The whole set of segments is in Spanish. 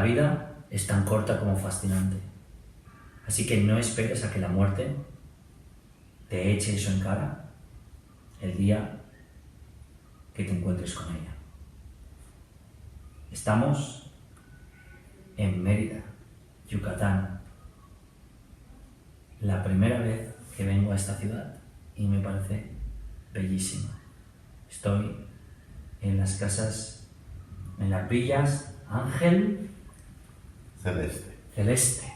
vida es tan corta como fascinante. Así que no esperes a que la muerte te eche eso en cara el día que te encuentres con ella. Estamos en Mérida, Yucatán. La primera vez que vengo a esta ciudad y me parece bellísima. Estoy en las casas, en las villas Ángel Celeste.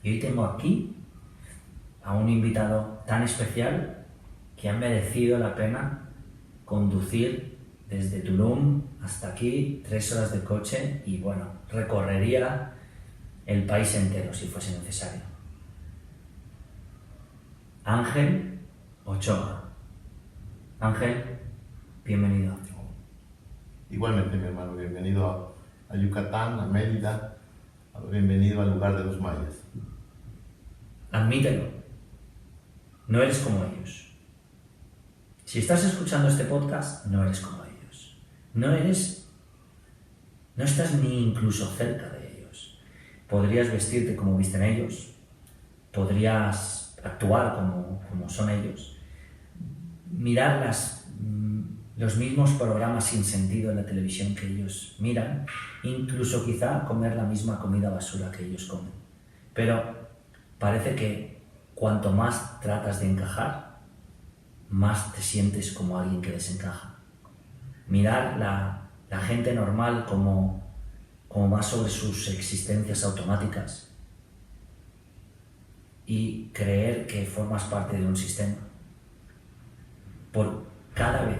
Y hoy tengo aquí a un invitado tan especial que ha merecido la pena conducir desde Tulum hasta aquí 3 horas de coche y bueno, recorrería el país entero si fuese necesario. Ángel Ochoa. Ángel, bienvenido. Igualmente, mi hermano, bienvenido a Yucatán, a Mérida, bienvenido al lugar de los mayas. Admítelo, no eres como ellos. Si estás escuchando este podcast, no eres como ellos. No estás ni incluso cerca de ellos. Podrías vestirte como visten ellos, podrías actuar como son ellos, mirar los mismos programas sin sentido en la televisión que ellos miran, incluso quizá comer la misma comida basura que ellos comen. Pero parece que cuanto más tratas de encajar, más te sientes como alguien que desencaja. Mirar la gente normal como va sobre sus existencias automáticas y creer que formas parte de un sistema. Por cada vez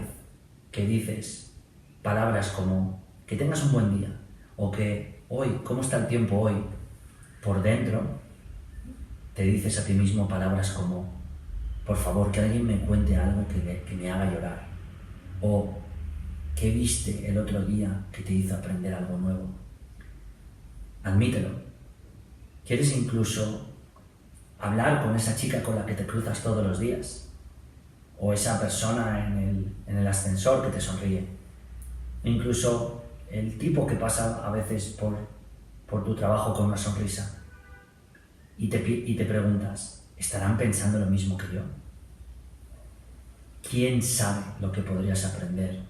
que dices palabras como que tengas un buen día o que hoy, ¿cómo está el tiempo hoy? Por dentro te dices a ti mismo palabras como por favor, que alguien me cuente algo que me haga llorar o ¿qué viste el otro día que te hizo aprender algo nuevo? Admítelo. ¿Quieres incluso hablar con esa chica con la que te cruzas todos los días? O esa persona en el ascensor que te sonríe. Incluso el tipo que pasa a veces por tu trabajo con una sonrisa. Y te preguntas, ¿estarán pensando lo mismo que yo? ¿Quién sabe lo que podrías aprender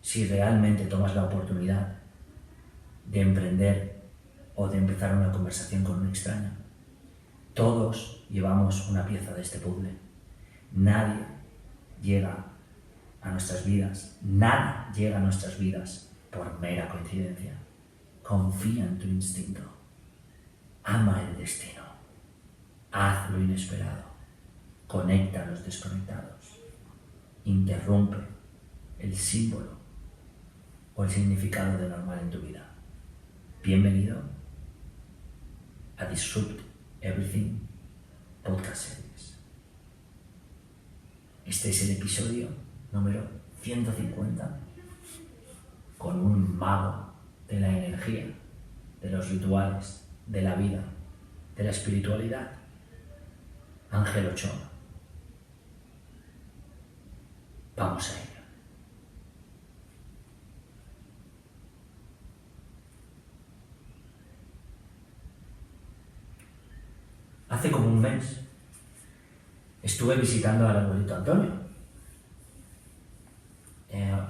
si realmente tomas la oportunidad de emprender o de empezar una conversación con un extraño? Todos llevamos una pieza de este puzzle. Nadie llega a nuestras vidas, nada llega a nuestras vidas por mera coincidencia. Confía en tu instinto. Ama el destino. Haz lo inesperado. Conecta a los desconectados. Interrumpe el símbolo o el significado de normal en tu vida. Bienvenido a Disrupt Everything Podcast Series. Este es el episodio número 150 con un mago de la energía, de los rituales, de la vida, de la espiritualidad, Ángel Ochoa. Vamos a ello. Hace como un mes estuve visitando al abuelito Antonio.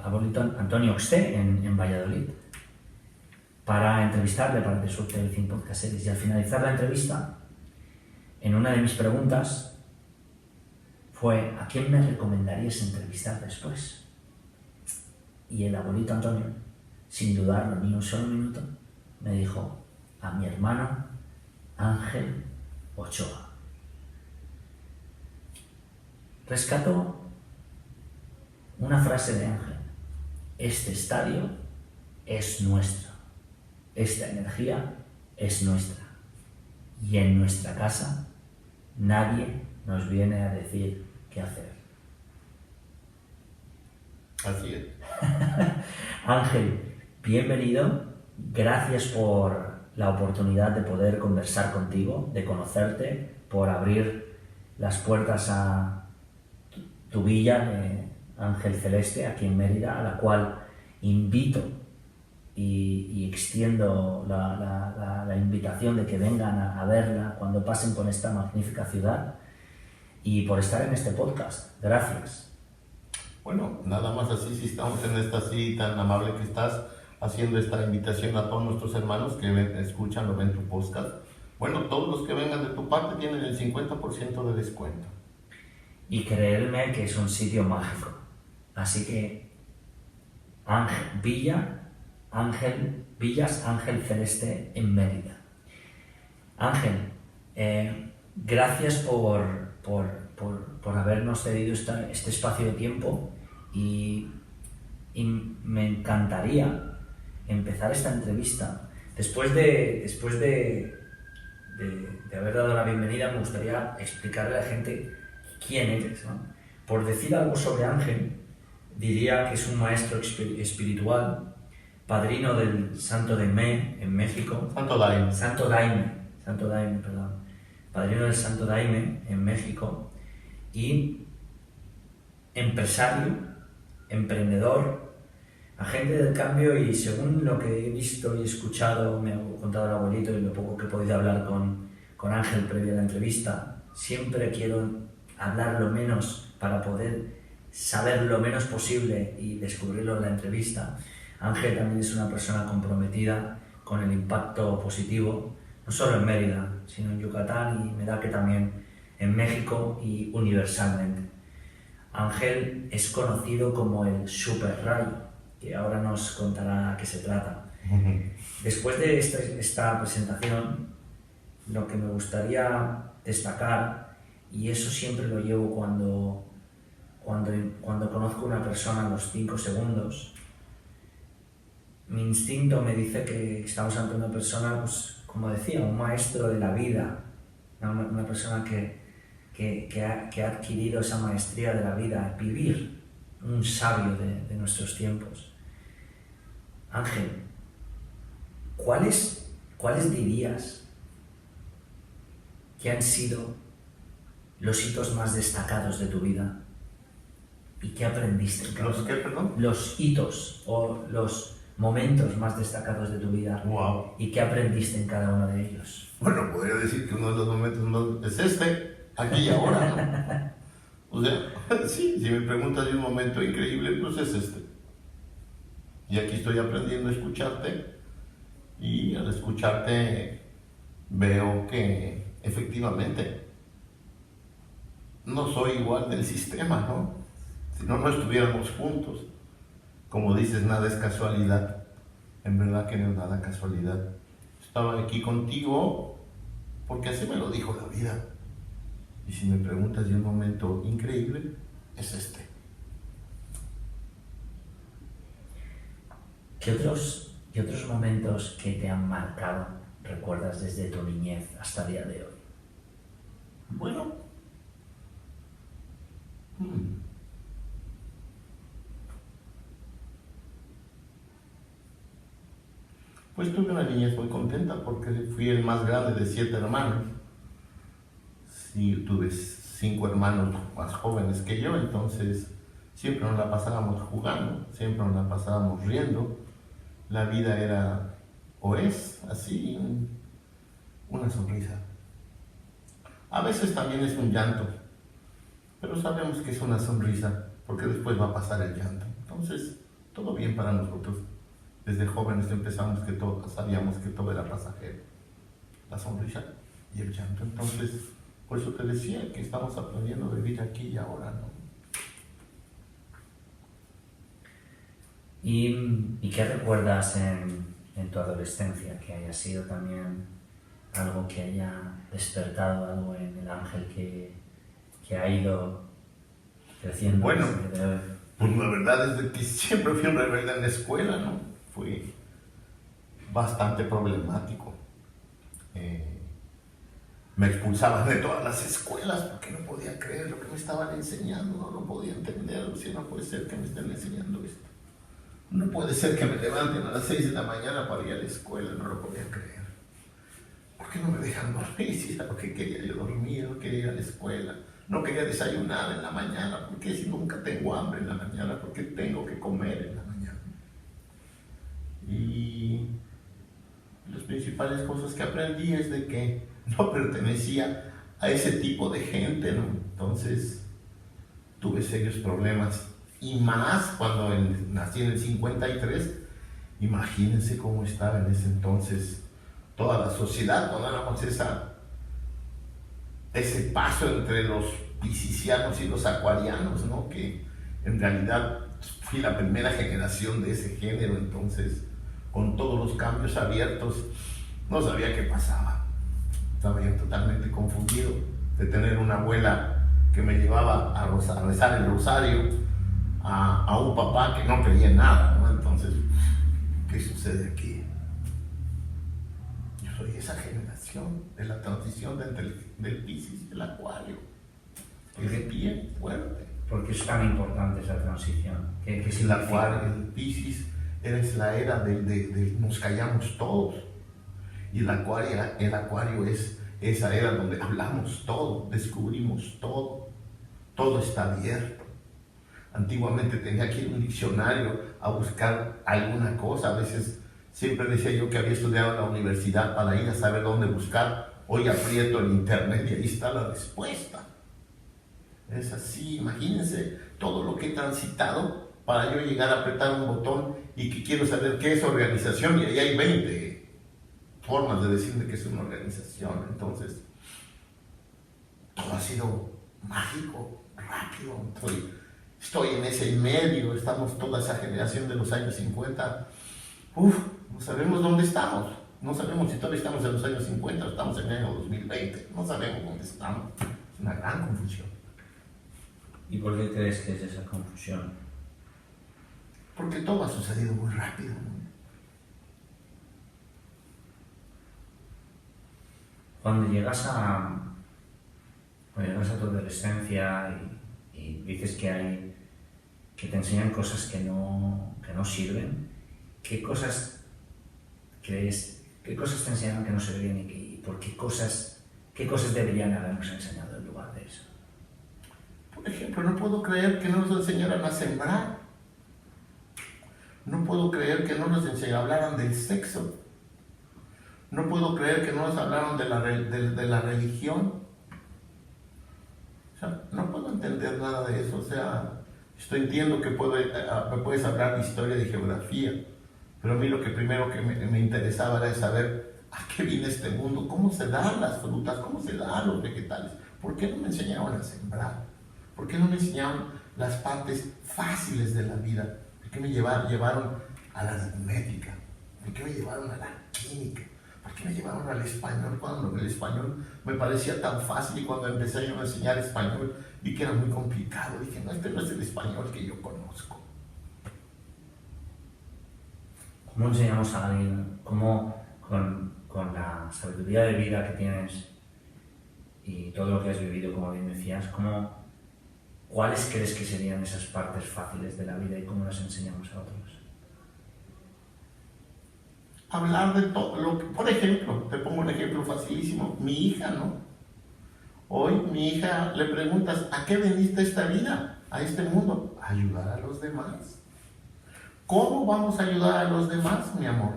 Abuelito Antonio Oxté en Valladolid para entrevistarle para Disrupt Everything Podcast Series. Y al finalizar la entrevista, en una de mis preguntas fue ¿a quién me recomendarías entrevistar después? Y el abuelito Antonio, sin dudarlo ni un solo minuto, me dijo a mi hermano Ángel Ochoa. Rescato una frase de Ángel. Este estadio es nuestro. Esta energía es nuestra. Y en nuestra casa nadie nos viene a decir qué hacer. Así es. Ángel, bienvenido. Gracias por la oportunidad de poder conversar contigo, de conocerte, por abrir las puertas a tu villa de Ángel Celeste aquí en Mérida, a la cual invito y extiendo la invitación de que vengan a verla cuando pasen por esta magnífica ciudad y por estar en este podcast. Gracias. Bueno, nada más así, si estamos en esta así tan amable que estás haciendo esta invitación a todos nuestros hermanos que escuchan o ven tu podcast. Bueno, todos los que vengan de tu parte tienen el 50% de descuento. Y creedme que es un sitio mágico. Así que Villas Ángel Celeste en Mérida. Ángel, gracias por habernos cedido este espacio de tiempo y me encantaría empezar esta entrevista. Después de haber dado la bienvenida, me gustaría explicarle a la gente quién eres, ¿no? Por decir algo sobre Ángel, diría que es un maestro espiritual, padrino del Santo Daime en México. Santo Daime, perdón. Padrino del Santo Daime en México y empresario, emprendedor, agente del cambio, y según lo que he visto y escuchado, me ha contado el abuelito y lo poco que he podido hablar con Ángel previo a la entrevista, siempre quiero hablar lo menos para poder saber lo menos posible y descubrirlo en la entrevista. Ángel también es una persona comprometida con el impacto positivo, no solo en Mérida, sino en Yucatán, y me da que también en México y universalmente. Ángel es conocido como el Super Rayo, que ahora nos contará a qué se trata. Después de esta presentación, lo que me gustaría destacar, y eso siempre lo llevo cuando conozco a una persona en los 5 segundos, mi instinto me dice que estamos ante una persona, pues, como decía, un maestro de la vida, una persona que ha adquirido esa maestría de la vida, vivir, un sabio de nuestros tiempos. Ángel, ¿cuáles dirías que han sido los hitos más destacados de tu vida? ¿Y qué aprendiste? ¿Los qué, perdón? Los hitos o los momentos más destacados de tu vida. Wow. ¿Y qué aprendiste en cada uno de ellos? Bueno, podría decir que uno de los momentos es aquí y ahora, ¿no? O sea, sí, si me preguntas de un momento increíble, pues es este. Y aquí estoy aprendiendo a escucharte, y al escucharte veo que efectivamente no soy igual del sistema, ¿no? Si no estuviéramos juntos. Como dices, nada es casualidad. En verdad que no es nada casualidad. Estaba aquí contigo porque así me lo dijo la vida. Y si me preguntas de un momento increíble, es este. ¿Qué otros momentos que te han marcado recuerdas desde tu niñez hasta el día de hoy? Bueno. Pues tuve una niñez muy contenta porque fui el más grande de 7 hermanos. Sí, tuve 5 hermanos más jóvenes que yo, entonces siempre nos la pasábamos jugando, siempre nos la pasábamos riendo. La vida era, o es, así, una sonrisa. A veces también es un llanto, pero sabemos que es una sonrisa, porque después va a pasar el llanto. Entonces, todo bien para nosotros. Desde jóvenes sabíamos que todo era pasajero. La sonrisa y el llanto. Entonces, por eso te decía que estamos aprendiendo a vivir aquí y ahora, ¿no? ¿Y qué recuerdas en tu adolescencia que haya sido también algo que haya despertado algo en el Ángel que ha ido creciendo? Bueno, pues la verdad es que siempre fui un rebelde en la escuela, ¿no? Fui bastante problemático. Me expulsaban de todas las escuelas porque no podía creer lo que me estaban enseñando, no lo podía entender. O sea, no puede ser que me estén enseñando esto. No puede ser que me levanten a las 6 de la mañana para ir a la escuela, no lo podía creer. ¿Por qué no me dejan dormir? Si era lo que quería yo, dormir, no quería ir a la escuela. No quería desayunar en la mañana, porque si nunca tengo hambre en la mañana, porque tengo que comer en la mañana. Y las principales cosas que aprendí es de que no pertenecía a ese tipo de gente, ¿no? Entonces tuve serios problemas. Y más cuando nací en el 53, imagínense cómo estaba en ese entonces toda la sociedad, cuando éramos ese paso entre los piscianos y los acuarianos, ¿no? Que en realidad fui la primera generación de ese género, entonces con todos los cambios abiertos no sabía qué pasaba. Estaba yo totalmente confundido de tener una abuela que me llevaba a rezar el rosario, a un papá que no creía en nada, ¿no? Entonces, ¿qué sucede aquí? Yo soy esa generación de la transición del Piscis y el Acuario. Es bien fuerte. ¿Por qué es tan importante esa transición? ¿Qué El Acuario, el Piscis, es la era de nos callamos todos. Y el Acuario es esa era donde hablamos todo, descubrimos todo. Todo está abierto. Antiguamente tenía que ir a un diccionario a buscar alguna cosa. A veces siempre decía yo que había estudiado en la universidad para ir a saber dónde buscar. Hoy aprieto el internet y ahí está la respuesta. Es así, imagínense todo lo que he transitado para yo llegar a apretar un botón y que quiero saber qué es organización, y ahí hay 20 formas de decirme que es una organización. Entonces, todo ha sido mágico, rápido. Estoy en ese medio, estamos toda esa generación de los años 50. No sabemos dónde estamos. No sabemos si todavía estamos en los años 50 o estamos en el año 2020. No sabemos dónde estamos. Es una gran confusión. ¿Y por qué crees que es esa confusión? Porque todo ha sucedido muy rápido, ¿no? Cuando llegas a tu adolescencia y dices que te enseñan cosas que no sirven, ¿qué cosas crees, qué cosas te enseñan que no sirven y por qué cosas deberían habernos enseñado en lugar de eso? Por ejemplo, no puedo creer que no nos enseñaran a sembrar. No puedo creer que no nos hablaran del sexo. No puedo creer que no nos hablaron de la religión. O sea, no puedo entender nada de eso. O sea, entiendo que me puedes hablar de historia, de geografía, pero a mí lo que primero que me interesaba era saber a qué viene este mundo, cómo se dan las frutas, cómo se dan los vegetales. ¿Por qué no me enseñaron a sembrar? ¿Por qué no me enseñaron las partes fáciles de la vida? ¿Por qué me llevaron a la aritmética? ¿Por qué me llevaron a la química? ¿Por qué me llevaron al español cuando el español me parecía tan fácil? Y cuando empecé yo a enseñar español vi que era muy complicado. Dije, no, este no es el español que yo conozco. ¿Cómo enseñamos a alguien, cómo con la sabiduría de vida que tienes y todo lo que has vivido, como bien decías, cuáles crees que serían esas partes fáciles de la vida y cómo las enseñamos a otros? Hablar de todo lo que, por ejemplo, te pongo un ejemplo facilísimo, mi hija, ¿no? Hoy mi hija le preguntas, ¿a qué veniste a esta vida, a este mundo? A ayudar a los demás. ¿Cómo vamos a ayudar a los demás, mi amor?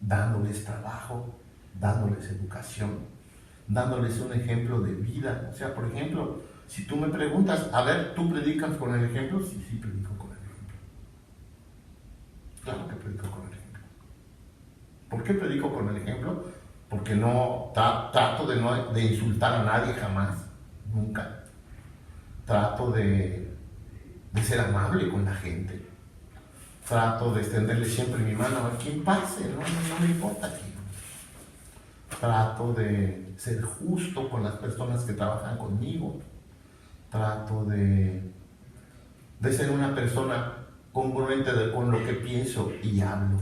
Dándoles trabajo, dándoles educación, dándoles un ejemplo de vida. O sea, por ejemplo, si tú me preguntas, a ver, ¿tú predicas con el ejemplo? Sí, predico con el ejemplo. Claro que predico con el ejemplo. ¿Por qué predico con el ejemplo? Porque no trato de insultar a nadie jamás, nunca. Trato de ser amable con la gente. Trato de extenderle siempre mi mano a quien pase, no me importa quién. Trato de ser justo con las personas que trabajan conmigo. Trato de ser una persona congruente con lo que pienso y hablo.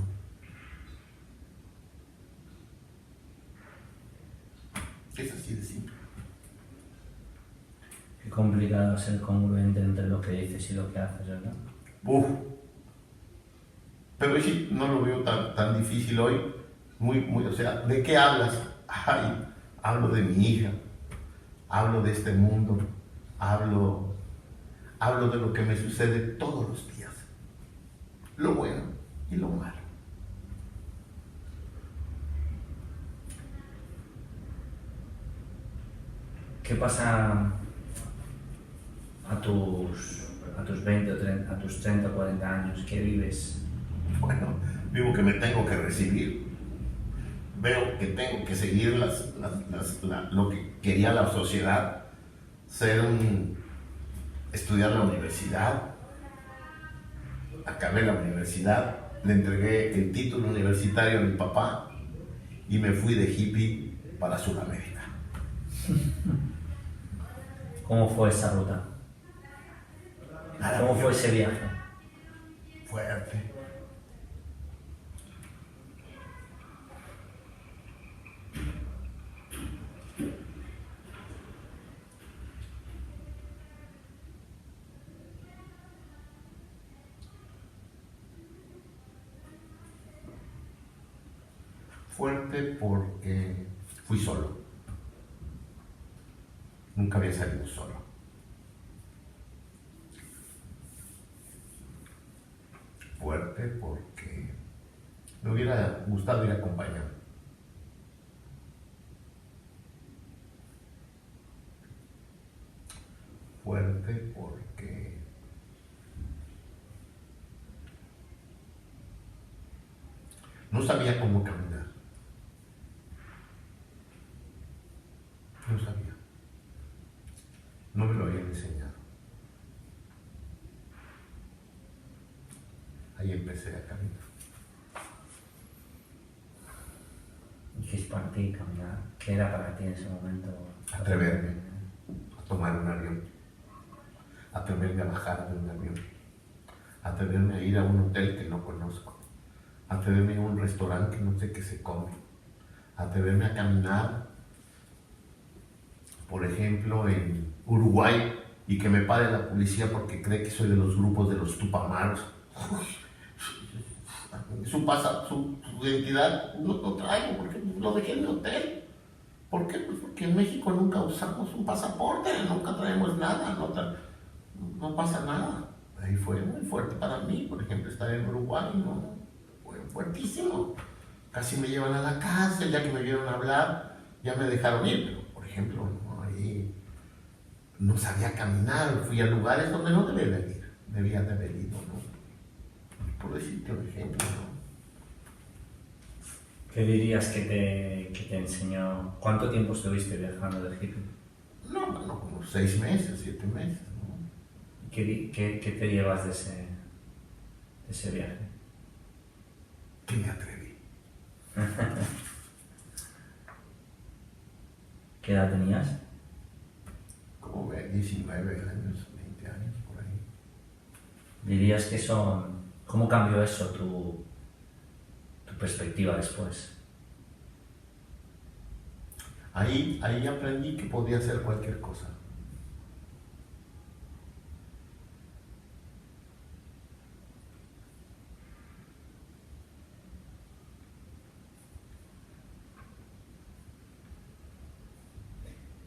Es así de simple. Qué complicado ser congruente entre lo que dices y lo que haces, ¿verdad? Pero sí, no lo veo tan difícil hoy. O sea, ¿de qué hablas? Ay, hablo de mi hija, hablo de este mundo, hablo de lo que me sucede todos los días, lo bueno y lo malo. ¿Qué pasa a tus 20 o 30, a tus 30 o 40 años? ¿Qué vives? Bueno, vivo que me tengo que recibir. Veo que tengo que seguir lo que quería la sociedad, estudiar la universidad. Acabé la universidad, le entregué el título universitario a mi papá y me fui de hippie para Sudamérica. ¿Cómo fue esa ruta? ¿Cómo fue ese viaje? Fuerte. Fuerte porque fui solo. Nunca había salido solo. Fuerte porque me hubiera gustado ir acompañado. Fuerte porque no sabía cómo caminar. No sabía. No me lo habían enseñado. Ahí empecé a caminar. ¿Y qué es para ti caminar? ¿Qué era para ti en ese momento? Atreverme a tomar un avión. Atreverme a bajar de un avión. Atreverme a ir a un hotel que no conozco. Atreverme a un restaurante que no sé qué se come. Atreverme a caminar, por ejemplo, en Uruguay, y que me pare la policía porque cree que soy de los grupos de los Tupamaros. Su identidad no traigo porque lo dejé en el hotel. ¿Por qué? Pues porque en México nunca usamos un pasaporte, nunca traemos nada, no pasa nada. Ahí fue muy fuerte para mí, por ejemplo, estar en Uruguay, ¿no? Fue fuertísimo. Casi me llevan a la cárcel, ya que me vieron hablar, ya me dejaron ir, pero por ejemplo, ¿no? Ahí no sabía caminar, fui a lugares donde no debía de ir, debía de haber ido, ¿no? Por decirte un ejemplo, ¿no? ¿Qué dirías que te enseñó? ¿Cuánto tiempo estuviste viajando de hippie? No, como 6 meses, 7 meses, ¿no? ¿Qué te llevas de ese viaje? Que me atreví. ¿Qué edad tenías? Como 19 años, 20 años, por ahí. ¿Dirías que cómo cambió eso tu perspectiva después? Ahí aprendí que podía hacer cualquier cosa.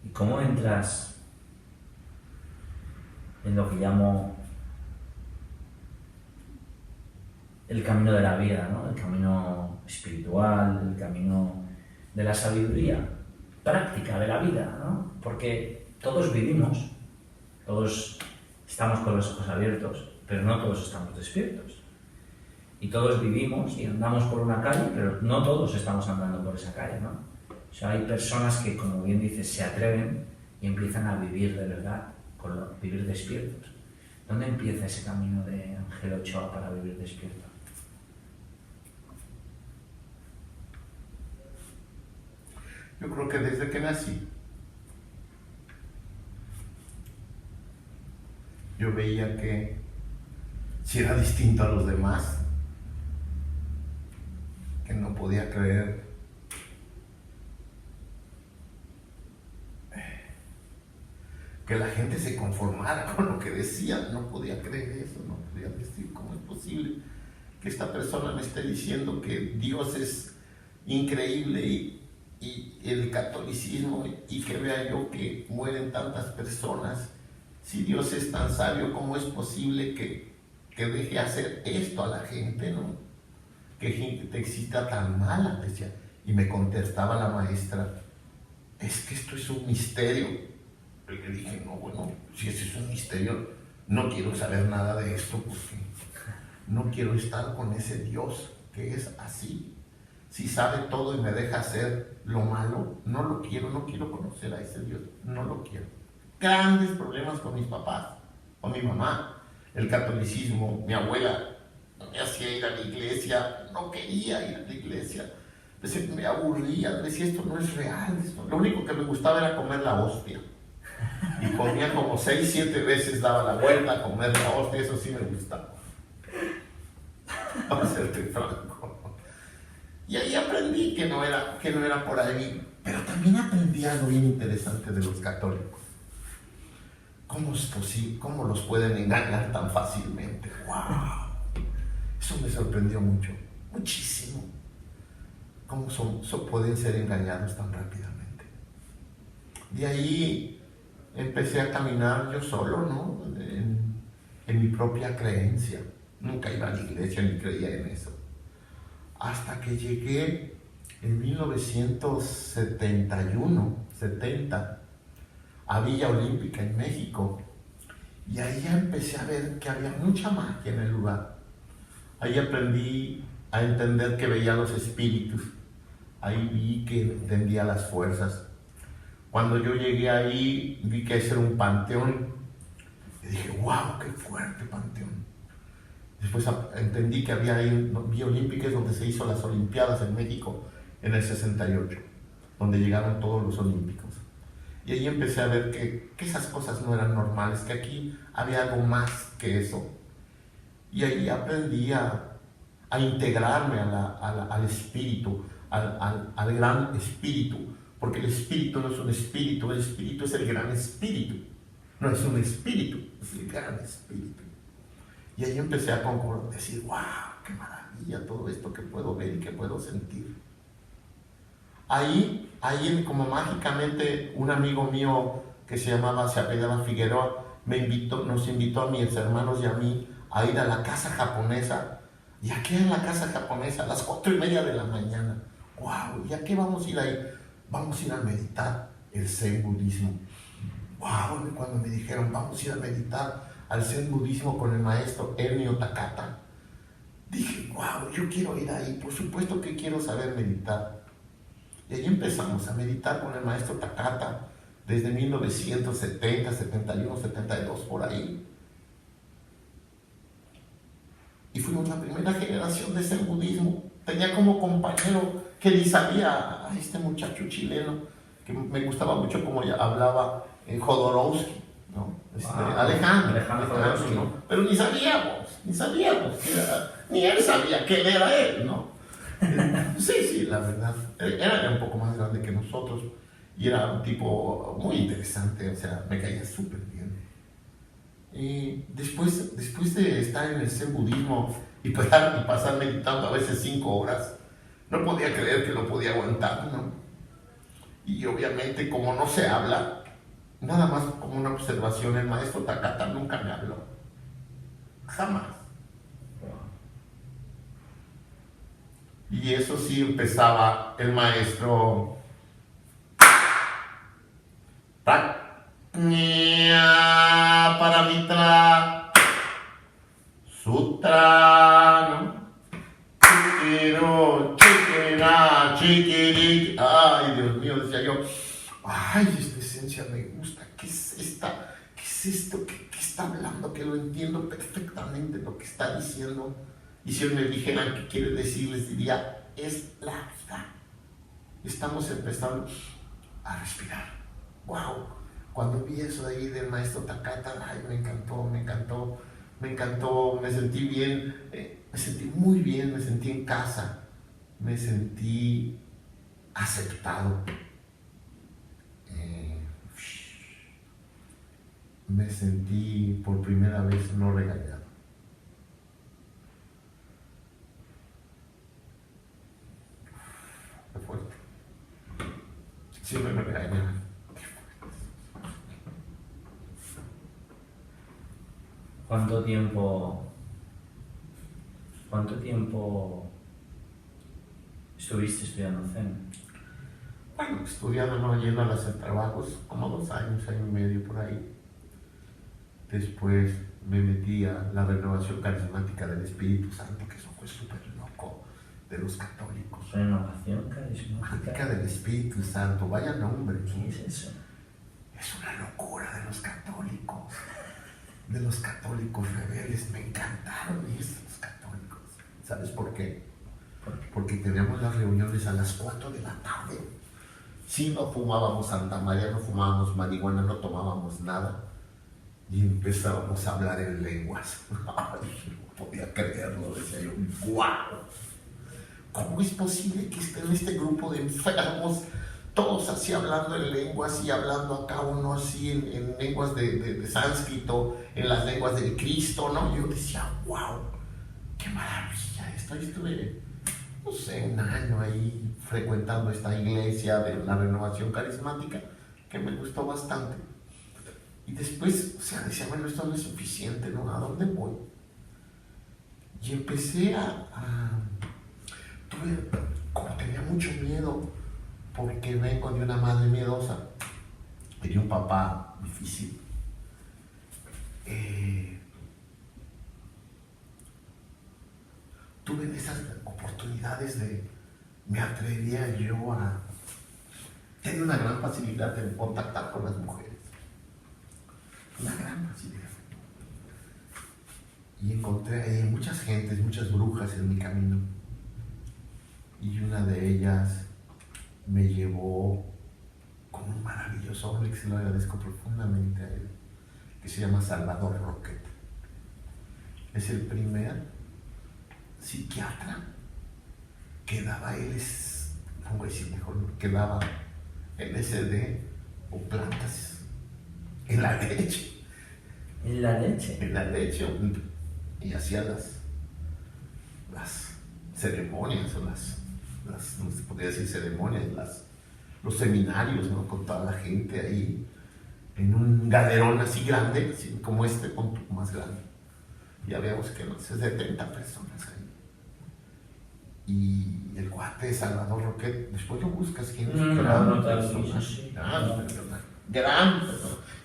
¿Y cómo entras en lo que llamo el camino de la vida, ¿no? El camino espiritual, el camino de la sabiduría práctica de la vida, ¿no? Porque todos vivimos, todos estamos con los ojos abiertos, pero no todos estamos despiertos. Y todos vivimos y andamos por una calle, pero no todos estamos andando por esa calle, ¿no? O sea, hay personas que, como bien dices, se atreven y empiezan a vivir de verdad, vivir despiertos. ¿Dónde empieza ese camino de Ángel Ochoa para vivir despierto? Yo creo que desde que nací, yo veía que si era distinto a los demás, que no podía creer que la gente se conformara con lo que decía. No podía creer eso, no podía decir cómo es posible que esta persona me esté diciendo que Dios es increíble y el catolicismo, y que vea yo que mueren tantas personas. Si Dios es tan sabio, ¿cómo es posible que deje hacer esto a la gente, no? Que gente te excita tan mala, decía. Y me contestaba la maestra, es que esto es un misterio. Y le dije, no, bueno, si ese es un misterio, no quiero saber nada de esto porque no quiero estar con ese Dios que es así. Si sabe todo y me deja hacer lo malo, no lo quiero, no quiero conocer a ese Dios, no lo quiero. Grandes problemas con mis papás, con mi mamá, el catolicismo, mi abuela no me hacía ir a la iglesia, no quería ir a la iglesia, me aburría, decía esto no es real, lo único que me gustaba era comer la hostia. Y comía como 6, 7 veces, daba la vuelta a comer la hostia, eso sí me gustaba. Para serte franco. Y ahí aprendí que no era por ahí, pero también aprendí algo bien interesante de los católicos. ¿Cómo es posible? ¿Cómo los pueden engañar tan fácilmente? ¡Wow! Eso me sorprendió mucho, muchísimo. ¿Cómo pueden ser engañados tan rápidamente? De ahí empecé a caminar yo solo, ¿no? En mi propia creencia. Nunca iba a la iglesia ni creía en eso. Hasta que llegué en 1970 a Villa Olímpica en México. Y ahí ya empecé a ver que había mucha magia en el lugar. Ahí aprendí a entender que veía los espíritus. Ahí vi que entendía las fuerzas. Cuando yo llegué ahí, vi que ese era un panteón. Y dije, wow, qué fuerte panteón. Después entendí que había ahí Vía Olímpica, es donde se hizo las Olimpiadas en México en el 68, donde llegaron todos los olímpicos. Y ahí empecé a ver que esas cosas no eran normales, que aquí había algo más que eso. Y ahí aprendí a integrarme al espíritu, al gran espíritu, porque el espíritu no es un espíritu, el espíritu es el gran espíritu. No es un espíritu, es el gran espíritu. Y ahí empecé a decir, wow, qué maravilla todo esto que puedo ver y que puedo sentir. Ahí como mágicamente un amigo mío que se apellidaba Figueroa, nos invitó a mis hermanos y a mí a ir a la casa japonesa. ¿Y a qué en la casa japonesa? A las 4:30 de la mañana. ¡Wow! ¿Y a qué vamos a ir ahí? Vamos a ir a meditar el Zen budismo. ¡Wow! Cuando me dijeron, vamos a ir a meditar al Zen budismo con el maestro Ennio Takata, dije, wow, yo quiero ir ahí, por supuesto que quiero saber meditar. Y ahí empezamos a meditar con el maestro Takata desde 1970, 71, 72, por ahí. Y fuimos la primera generación de Zen budismo. Tenía como compañero que ni sabía a este muchacho chileno, que me gustaba mucho como ya hablaba Jodorowsky, ¿no? Alejandro Jodorowsky, ¿no? Pero ni sabíamos, ni él sabía quién era él, ¿no? Sí, la verdad, era un poco más grande que nosotros y era un tipo muy interesante, o sea, me caía súper bien. Y después de estar en el Zen budismo y pasar meditando a veces 5 horas, no podía creer que lo podía aguantar, ¿no? Y obviamente como no se habla, nada más como una observación, el maestro Takata nunca me habló, jamás. Y eso sí empezaba el maestro Paramitra Sutra, ¿no? Chiquiri. Ay, Dios mío, decía yo, ay, esta esencia me gusta, ¿qué es esta? ¿Qué es esto? ¿Qué está hablando? Que lo entiendo perfectamente lo que está diciendo. Y si hoy me dijeran qué quiere decir, les diría, es la vida. Estamos empezando a respirar. ¡Wow! Cuando vi eso de ahí del maestro Takata, ay, me encantó, me sentí bien, me sentí muy bien, me sentí en casa, me sentí aceptado. Me sentí por primera vez no regañado. Qué fuerte. Siempre me regañaban. ¿Cuánto tiempo estuviste estudiando Zen? bueno, estudiando, no yendo a hacer trabajos, como 2 años, año y medio por ahí. Después me metí a la renovación carismática del Espíritu Santo, que eso fue súper loco, de los católicos. Renovación carismática Del Espíritu Santo, vaya nombre. ¿Qué es eso? Es una locura de los católicos. De los católicos rebeldes, me encantaron esos católicos. ¿Sabes por qué? Porque teníamos las reuniones a las 4 de la tarde. Si no fumábamos Santa María, no fumábamos marihuana, no tomábamos nada. Y empezábamos a hablar en lenguas. Ay, no podía creerlo, decía yo, ¡guau! ¿Cómo es posible que esté en este grupo de enfermos, todos así hablando en lenguas y hablando acá uno así en lenguas de sánscrito, en las lenguas del Cristo, ¿no? Yo decía, ¡wow! ¡Qué maravilla! Estuve, no sé, 1 año ahí frecuentando esta iglesia de la renovación carismática, que me gustó bastante. Y después, o sea, decía, bueno, esto no es suficiente, ¿no? ¿A dónde voy? Y empecé como tenía mucho miedo, porque vengo de una madre miedosa y de un papá difícil. Tuve esas oportunidades me atrevía yo a tener una gran facilidad en contactar con las mujeres. Una gran facilidad. Y encontré muchas gentes, muchas brujas en mi camino. Y una de ellas me llevó con un maravilloso hombre que se lo agradezco profundamente a él, que se llama Salvador Roquet. Es el primer psiquiatra que daba, no voy a decir mejor, que daba LSD o plantas en la leche. ¿En la leche? En la leche. Y hacía las ceremonias, o no se podría decir ceremonias, los seminarios, ¿no? Con toda la gente ahí, en un galerón así grande, así como este, un poco más grande. Ya vemos que no sé, 70 personas ahí. Y el cuate de Salvador Roquet, después lo buscas, ¿quién es? Gran persona.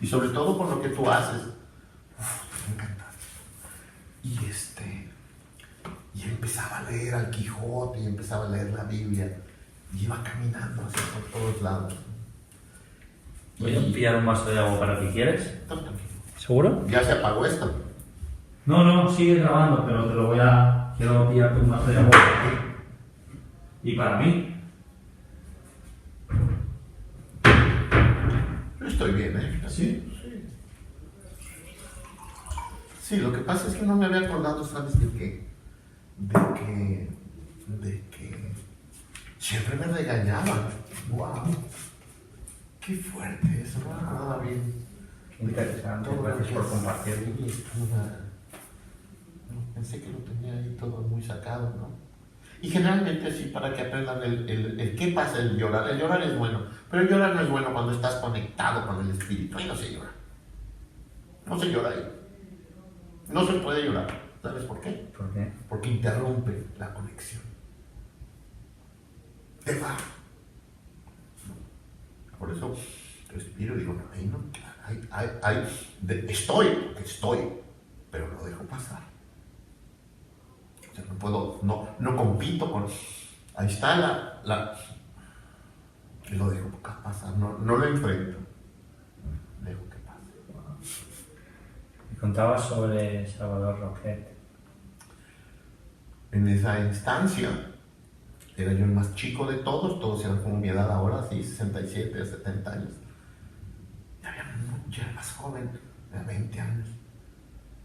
Y sobre todo con lo que tú haces. Me encanta. Y empezaba a leer al Quijote, y empezaba a leer la Biblia, y iba caminando hacia por todos lados. Voy a pillar un vaso de agua para que quieres. ¿Seguro? ¿Ya se apagó esto? No, sigue grabando, pero quiero pillarte un vaso de agua para ti. ¿Y para mí? Yo estoy bien, ¿eh? Sí. Sí, lo que pasa es que no me había acordado, ¿sabes de qué? De que siempre me regañaban. ¡Wow! ¡Qué fuerte! Eso no me acordaba bien. Qué interesante, gracias por compartirlo. Pensé que lo tenía ahí todo muy sacado, ¿no? Y generalmente así, para que aprendan el qué pasa el llorar. El llorar es bueno, pero el llorar no es bueno cuando estás conectado con el espíritu. Ahí no se llora. No se llora ahí. No se puede llorar. ¿Sabes por qué? ¿Por qué? Porque interrumpe la conexión. Te va. Por eso respiro y digo, no, ahí no, estoy, pero lo dejo pasar. O sea, no puedo, no compito con, ahí está y lo dejo pasar, no lo enfrento, dejo que pase. Me contabas sobre Salvador Roquet. En esa instancia, era yo el más chico de todos eran como mi edad ahora, sí, 67, 70 años. Yo era más joven, de 20 años.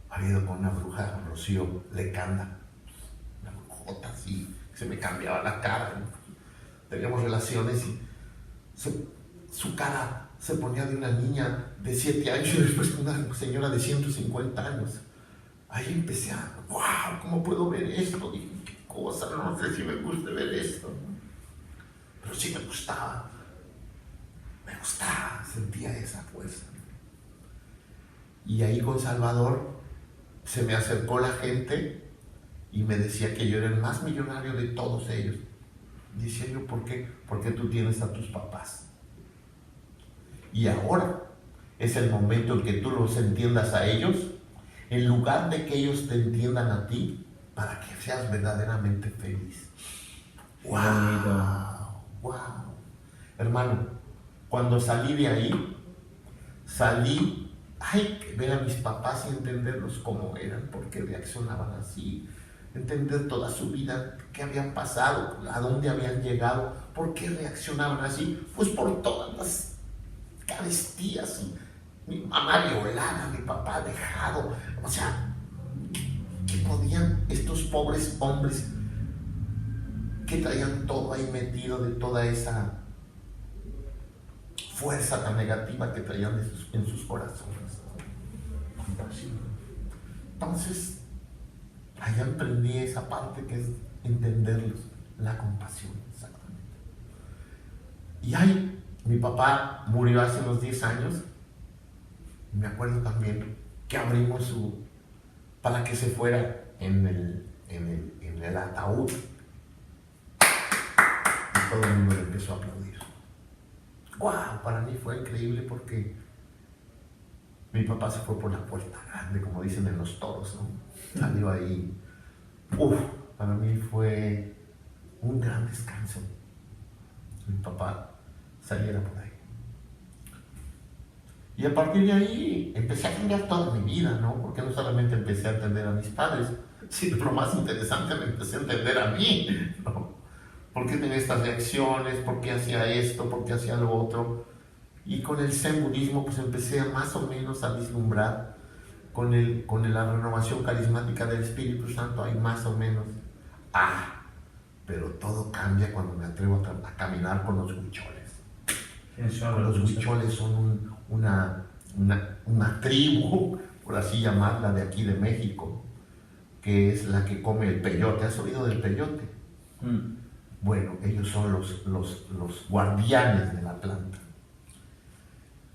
Había ido con una bruja, Rocío Lecanda, una brujota así, que se me cambiaba la cara. Teníamos relaciones y su cara se ponía de una niña de 7 años y después una señora de 150 años. Ahí empecé wow, ¿cómo puedo ver esto? Dije, qué cosa, no sé si me gusta ver esto. Pero sí me gustaba, sentía esa fuerza. Y ahí con Salvador se me acercó la gente y me decía que yo era el más millonario de todos ellos. Decía yo, ¿por qué? Porque tú tienes a tus papás. Y ahora es el momento en que tú los entiendas a ellos, en lugar de que ellos te entiendan a ti, para que seas verdaderamente feliz. ¡Wow! ¡Wow! Hermano, cuando salí de ahí, ver a mis papás y entenderlos cómo eran, por qué reaccionaban así, entender toda su vida, qué habían pasado, a dónde habían llegado, por qué reaccionaban así, pues por todas las carestías, mi mamá violada, mi papá dejado, o sea, ¿qué podían estos pobres hombres que traían todo ahí metido de toda esa fuerza tan negativa que traían en sus corazones? Compasión. Entonces, ahí aprendí esa parte que es entenderlos, la compasión, exactamente. Y ahí, mi papá murió hace unos 10 años, y me acuerdo también que abrimos para que se fuera en el ataúd, y todo el mundo le empezó a aplaudir. ¡Wow! Para mí fue increíble porque mi papá se fue por la puerta grande, como dicen en los toros, ¿no? Salió ahí. ¡Uf! Para mí fue un gran descanso. Mi papá saliera por ahí. Y a partir de ahí empecé a cambiar toda mi vida, ¿no? Porque no solamente empecé a entender a mis padres, sino lo más interesante, me empecé a entender a mí, ¿no? ¿Por qué tenía estas reacciones? ¿Por qué hacía esto? ¿Por qué hacía lo otro? Y con el Zen budismo pues empecé más o menos a vislumbrar con la renovación carismática del Espíritu Santo, hay más o menos. Pero todo cambia cuando me atrevo a caminar con los huicholes. Los huicholes son una tribu, por así llamarla, de aquí de México, que es la que come el peyote. ¿Has oído del peyote? Bueno, ellos son los guardianes de la planta.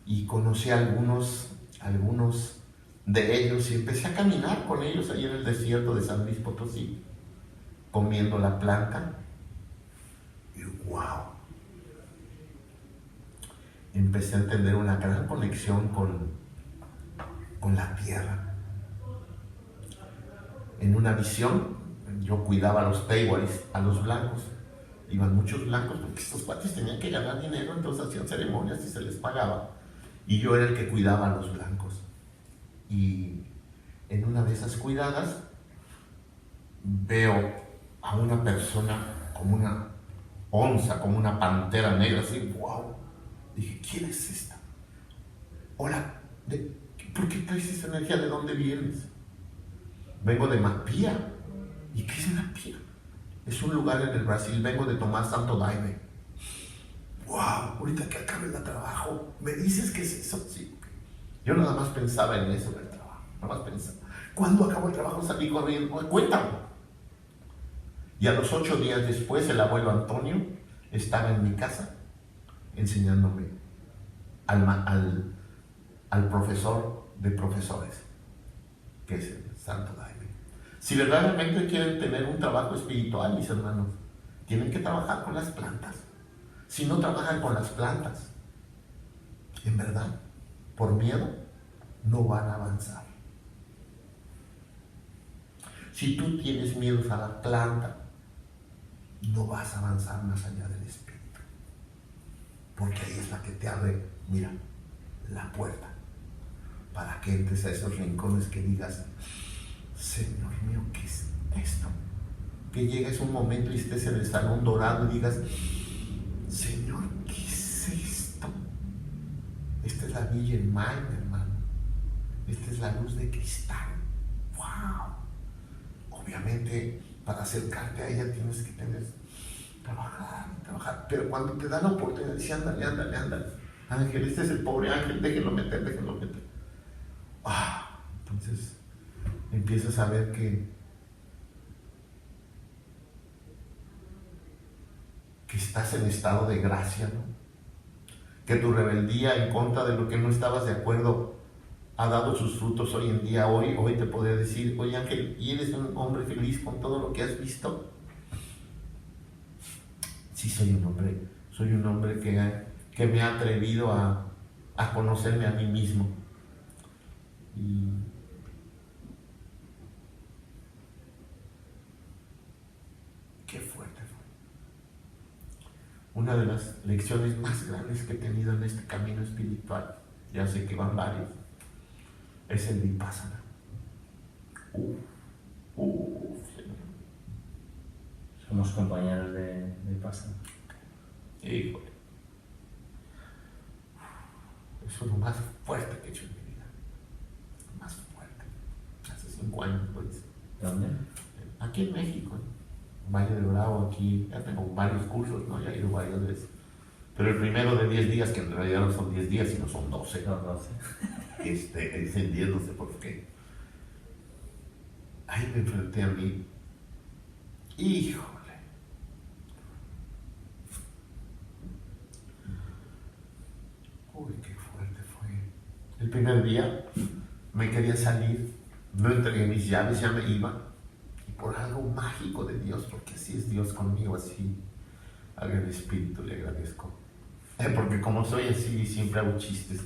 Y conocí a algunos de ellos y empecé a caminar con ellos ahí en el desierto de San Luis Potosí, comiendo la planta. Y ¡wow! Empecé a entender una gran conexión con la tierra. En una visión, yo cuidaba a los Teiwaris, a los blancos. Iban muchos blancos porque estos cuates tenían que ganar dinero, entonces hacían ceremonias y se les pagaba. Y yo era el que cuidaba a los blancos. Y en una de esas cuidadas veo a una persona como una onza, como una pantera negra, así, wow. Dije, ¿quién es esta? Hola, ¿por qué traes esa energía? ¿De dónde vienes? Vengo de Mapía. ¿Y qué es Mapía? Es un lugar en el Brasil, vengo de Tomás Santo Daime. ¡Wow! Ahorita que acabe el trabajo, ¿me dices qué es eso? Sí. Yo nada más pensaba en eso del trabajo, nada más pensaba. Cuando acabó el trabajo salí corriendo, cuéntame. Y a los 8 días después, el abuelo Antonio estaba en mi casa enseñándome al profesor de profesores, que es el Santo Daime. Si verdaderamente quieren tener un trabajo espiritual, mis hermanos, tienen que trabajar con las plantas. Si no trabajan con las plantas, en verdad, por miedo, no van a avanzar. Si tú tienes miedos a la planta, no vas a avanzar más allá del espíritu. Porque ahí es la que te abre, mira, la puerta, para que entres a esos rincones que digas, Señor mío, ¿qué es esto? Que llegues un momento y estés en el salón dorado y digas, Señor, ¿qué es esto? Esta es la Virgen Maya, hermano. Esta es la luz de cristal. ¡Wow! Obviamente, para acercarte a ella tienes que trabajar. Pero cuando te da la oportunidad, dice, ándale. Ángel, este es el pobre ángel, déjenlo meter. Entonces, empiezas a ver que estás en estado de gracia, ¿no? Que tu rebeldía en contra de lo que no estabas de acuerdo ha dado sus frutos hoy en día. Hoy te podría decir, oye Ángel, ¿y eres un hombre feliz con todo lo que has visto? sí soy un hombre que me ha atrevido a conocerme a mí mismo. Y qué fuerte fue. Una de las lecciones más grandes que he tenido en este camino espiritual, ya sé que van varios, es el Vipassana. Somos compañeros de Vipassana. Híjole. Eso es lo más fuerte que he hecho en mi vida. Más fuerte. Hace 5 años lo hice. ¿Dónde? Aquí en México, en Valle de Bravo, aquí ya tengo varios cursos, ¿no? Ya he ido varias veces. Pero el primero de 10 días, que en realidad no son 10 días, sino son 12. Los 12. Encendiéndose por qué. Ahí me enfrenté a mí. Híjole. Uy, qué fuerte fue. El primer día me quería salir, no entregué mis llaves, ya me iba. Y por algo mágico de Dios, porque así es Dios conmigo, así al Gran Espíritu le agradezco. Porque como soy así, siempre hago chistes,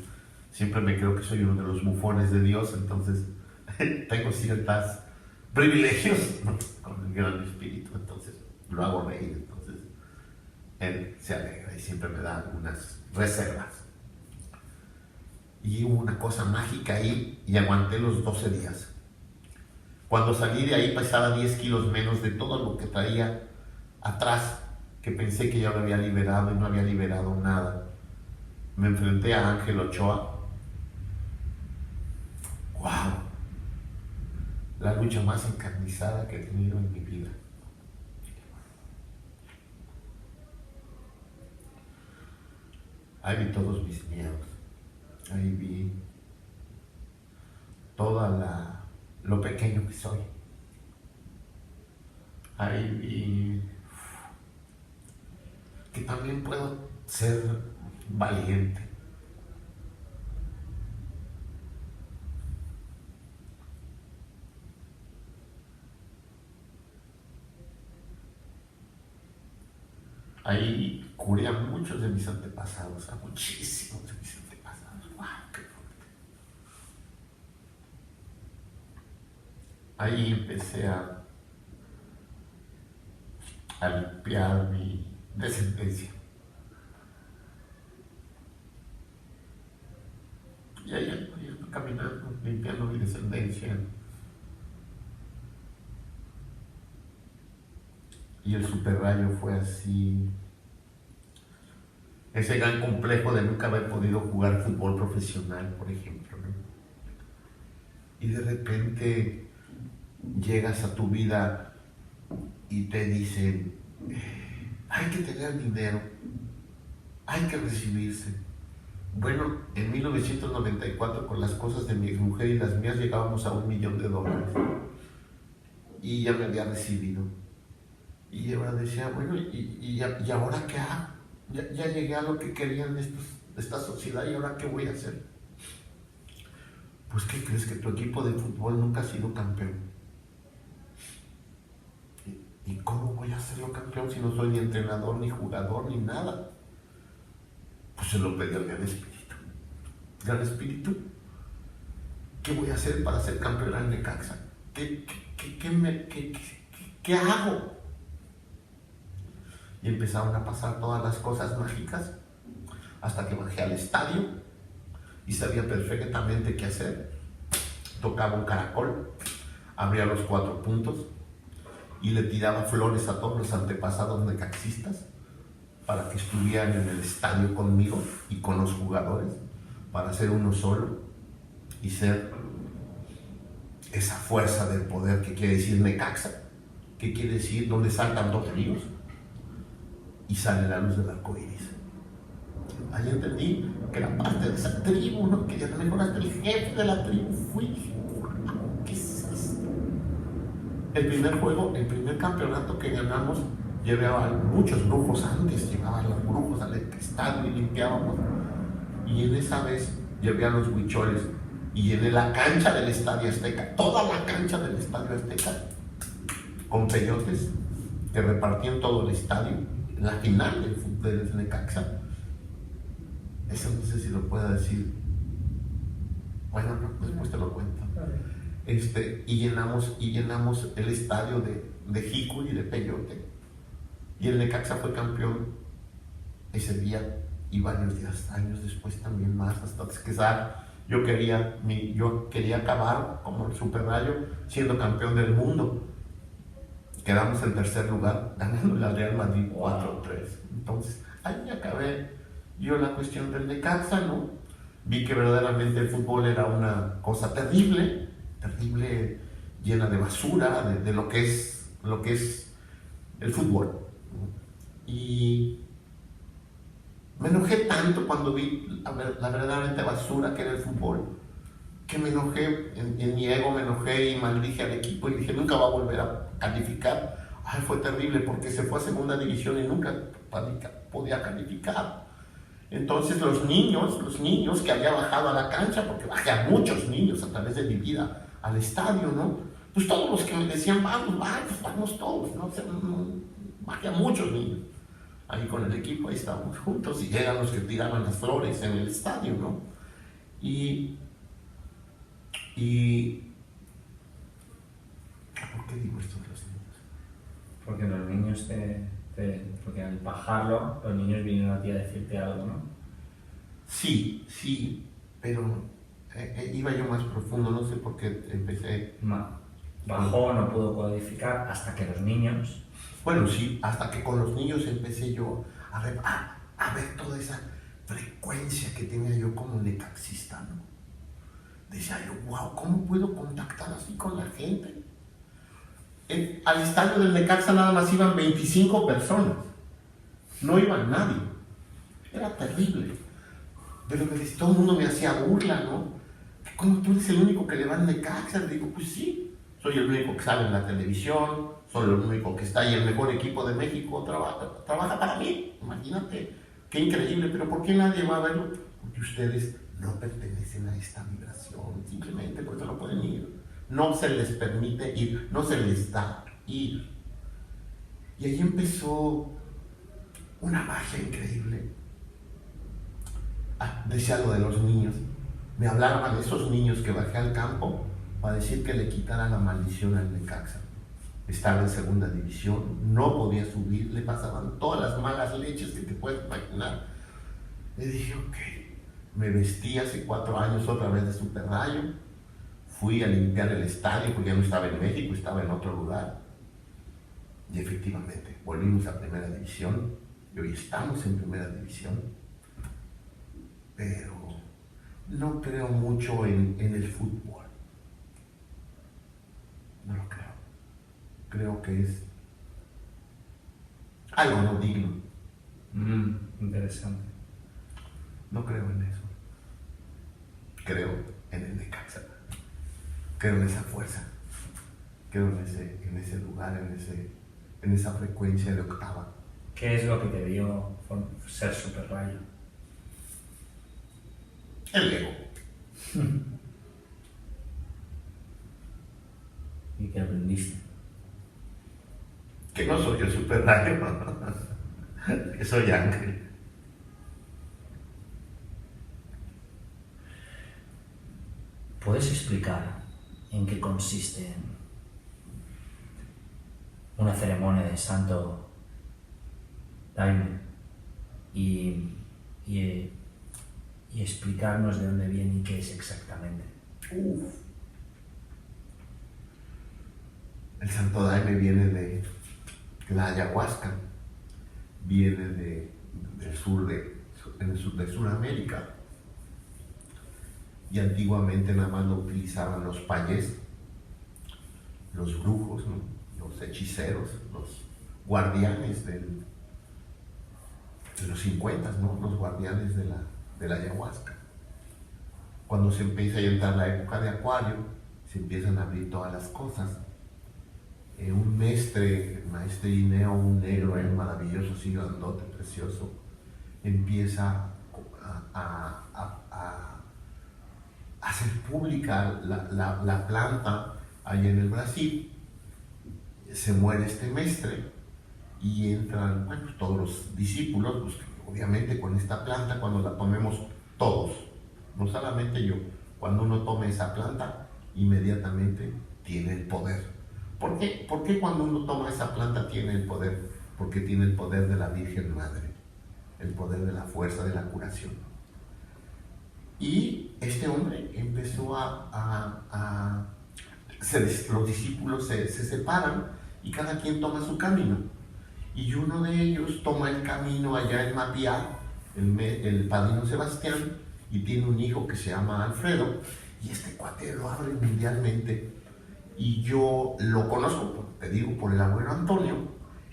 siempre me creo que soy uno de los bufones de Dios, entonces tengo ciertos privilegios, ¿no? Con el Gran Espíritu, entonces lo hago reír, entonces Él se alegra y siempre me da algunas reservas. Y hubo una cosa mágica ahí y aguanté los 12 días. Cuando salí de ahí pesaba 10 kilos menos de todo lo que traía atrás, que pensé que ya me había liberado y no había liberado nada. Me enfrenté a Ángel Ochoa. ¡Wow! La lucha más encarnizada que he tenido en mi vida. Ahí vi todos mis miedos. Ahí vi lo pequeño que soy. Ahí vi que también puedo ser valiente. Ahí curé a muchos de mis antepasados, a muchísimos de mis antepasados. ¡Wow! ¡Qué fuerte! Ahí empecé a limpiar mi descendencia. Y ahí ando caminando, limpiando mi descendencia. Y el Super Rayo fue así. Ese gran complejo de nunca haber podido jugar fútbol profesional, por ejemplo, ¿no? Y de repente llegas a tu vida y te dicen, hay que tener dinero, hay que recibirse. Bueno, en 1994 con las cosas de mi exmujer y las mías llegábamos a $1 millón. Y ya me había recibido. Y ahora decía, bueno, ¿y ahora qué hago? Ya llegué a lo que querían esta sociedad, ¿y ahora qué voy a hacer? Pues, ¿qué crees? Que tu equipo de fútbol nunca ha sido campeón. ¿Y cómo voy a hacerlo campeón si no soy ni entrenador, ni jugador, ni nada? Pues se lo pedí al Gran Espíritu. Gran Espíritu, ¿qué voy a hacer para ser campeón al Necaxa? ¿Qué hago? Y empezaron a pasar todas las cosas mágicas hasta que bajé al estadio y sabía perfectamente qué hacer. Tocaba un caracol, abría los 4 puntos y le tiraba flores a todos los antepasados necaxistas para que estuvieran en el estadio conmigo y con los jugadores para ser uno solo y ser esa fuerza del poder que quiere decir Necaxa, que quiere decir donde saltan 2 ríos y sale la luz del arco iris. Ahí entendí que era parte de esa tribu, ¿no? Que ya a lo mejor hasta el jefe de la tribu fui. ¿Qué es esto? El primer juego, el primer campeonato que ganamos, llevé a muchos brujos antes, llevaban los brujos al estadio y limpiábamos. Y en esa vez llevé a los huicholes y llené la cancha del Estadio Azteca, toda la cancha del Estadio Azteca, con peyotes que repartían todo el estadio. la final del fútbol del Necaxa. Eso no sé si lo pueda decir. Bueno, no, después te lo cuento. Y llenamos el estadio de Jico y de Peyote. Y el Necaxa fue campeón ese día y varios años después también más, hasta que yo quería acabar como el Super Rayo siendo campeón del mundo. Quedamos en tercer lugar, ganando al Real Madrid 4-3. Entonces, ahí acabé yo la cuestión del Necaxa, ¿no? Vi que verdaderamente el fútbol era una cosa terrible, llena de basura, de lo que es el fútbol, ¿no? Y me enojé tanto cuando vi la verdaderamente basura que era el fútbol, que me enojé, en mi ego me enojé y maldije al equipo y dije, nunca va a volver a calificar. Ay, fue terrible porque se fue a segunda división y nunca podía calificar. Entonces los niños que había bajado a la cancha, porque bajé a muchos niños a través de mi vida al estadio, ¿no? Pues todos los que me decían, vamos todos, ¿no? Bajé a muchos niños. Ahí con el equipo, ahí estábamos juntos y llegan los que tiraban las flores en el estadio, ¿no? Y ¿por qué digo esto de los niños? Porque los niños porque al bajarlo, los niños vinieron a ti a decirte algo, ¿no? Sí, pero iba yo más profundo, no sé por qué empecé. Bajó, no pudo codificar hasta que los niños... Bueno, sí, hasta que con los niños empecé yo a ver toda esa frecuencia que tenía yo como necaxista, ¿no? Decía yo, wow, ¿cómo puedo contactar así con la gente? Al estadio del Necaxa nada más iban 25 personas, no iba nadie, era terrible. Pero todo el mundo me hacía burla, ¿no? ¿Cómo tú eres el único que le va al Necaxa? Le digo, pues sí, soy el único que sale en la televisión, soy el único que está y el mejor equipo de México trabaja para mí, imagínate, qué increíble, pero ¿por qué nadie va a verlo? Porque ustedes no pertenecen a esta vibración, simplemente porque no pueden ir, no se les permite ir, no se les da ir. Y ahí empezó una magia increíble. Decía lo de los niños, me hablaban de esos niños que bajé al campo para decir que le quitara la maldición al Necaxa. Estaba en segunda división, no podía subir, le pasaban todas las malas leches que te puedes imaginar. Le dije, ok, me vestí hace 4 años otra vez de Super Rayo, fui a limpiar el estadio porque ya no estaba en México, estaba en otro lugar. Y efectivamente, volvimos a primera división y hoy estamos en primera división. Pero no creo mucho en el fútbol. No lo creo. Creo que es algo no digno. Interesante. No creo en eso. Creo en el Necaxa. Creo en esa fuerza. Creo en ese lugar, en esa frecuencia de octava. ¿Qué es lo que te dio ser Super Rayo? El ego. ¿Y qué aprendiste? Que no soy el Super Rayo, que soy Ángel. ¿Puedes explicar en qué consiste una ceremonia de Santo Daime y explicarnos de dónde viene y qué es exactamente? El Santo Daime viene de la ayahuasca, viene del sur de Sudamérica, y antiguamente nada más lo utilizaban los payés, los brujos, ¿no? Los hechiceros, los guardianes de los 50, ¿no? Los guardianes de la ayahuasca. Cuando se empieza a entrar la época de Acuario, se empiezan a abrir todas las cosas. Un maestre, el maestro Ineo, un negro, maravilloso, así grandote, precioso, empieza a hacer pública la planta allá en el Brasil. Se muere este maestre y entran, bueno, todos los discípulos, pues obviamente con esta planta, cuando la tomemos todos, no solamente yo, cuando uno tome esa planta, inmediatamente tiene el poder. ¿Por qué? ¿Por qué cuando uno toma esa planta tiene el poder? Porque tiene el poder de la Virgen Madre, el poder de la fuerza de la curación. Y este hombre empezó los discípulos se separan y cada quien toma su camino. Y uno de ellos toma el camino allá en Mapiá, el padrino Sebastián, y tiene un hijo que se llama Alfredo, y este cuate lo abre mundialmente. Y yo lo conozco, te digo, por el abuelo Antonio,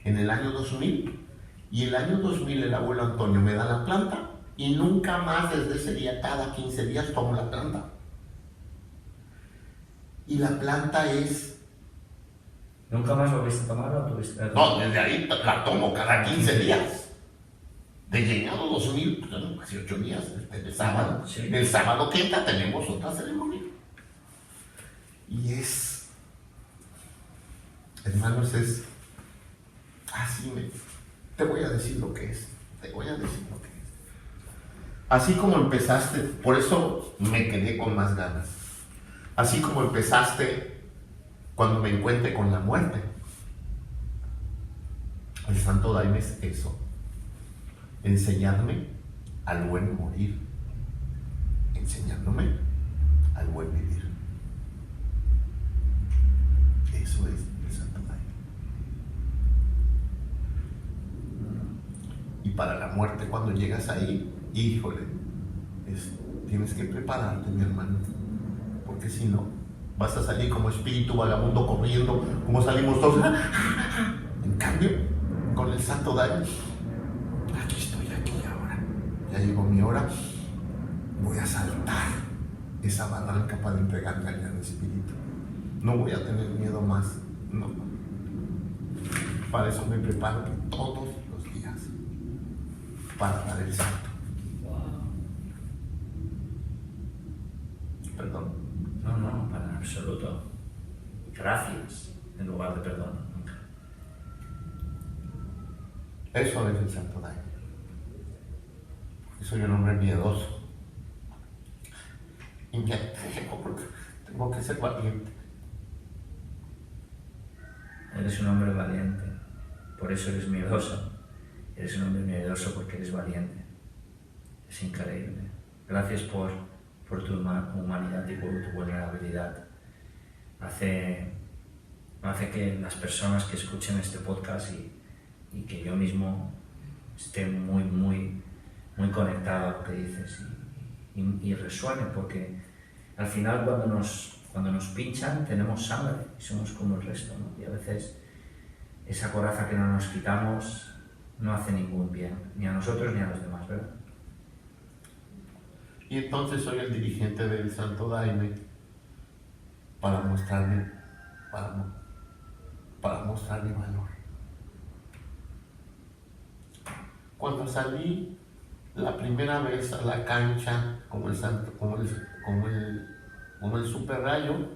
en el año 2000. Y el año 2000 el abuelo Antonio me da la planta, y nunca más desde ese día, cada 15 días tomo la planta. Y la planta es... ¿Nunca más volviste a tomarla o tuviste? No, desde ahí la tomo cada 15 días. De llegado 2000, pues, casi 8 días, el sábado. Sí. El sábado que entra tenemos otra ceremonia. Y es... Hermanos, es... Así te voy a decir lo que es. Te voy a decir lo que es. Así como empezaste, por eso me quedé con más ganas. Así como empezaste cuando me encuentre con la muerte. El Santo Daime es eso. Enseñarme al buen morir. Enseñándome al buen vivir. Eso es el Santo Daime. Y para la muerte, cuando llegas ahí, híjole, tienes que prepararte, mi hermano. Porque si no, vas a salir como espíritu vagabundo corriendo, como salimos todos. En cambio, con el Santo Daime, aquí estoy, aquí ahora. Ya llegó mi hora. Voy a saltar esa barranca para entregarme al gran espíritu. No voy a tener miedo más. No. Para eso me preparo todos los días. Para dar el salto. Perdón. No, para absoluto. Gracias, en lugar de perdón. Eso es el Santo Daime. Porque soy un hombre miedoso. Y me atrevo porque tengo que ser valiente. Eres un hombre valiente, por eso eres miedoso. Eres un hombre miedoso porque eres valiente. Es increíble. Gracias por tu humanidad y por tu vulnerabilidad. Hace que las personas que escuchen este podcast y que yo mismo esté muy, muy, muy conectado a lo que dices y resuene, porque al final cuando nos pinchan tenemos sangre y somos como el resto, ¿no? Y a veces esa coraza que no nos quitamos no hace ningún bien, ni a nosotros ni a los demás, ¿verdad? Y entonces soy el dirigente del Santo Daime para mostrar mi valor. Cuando salí la primera vez a la cancha como el Super Rayo,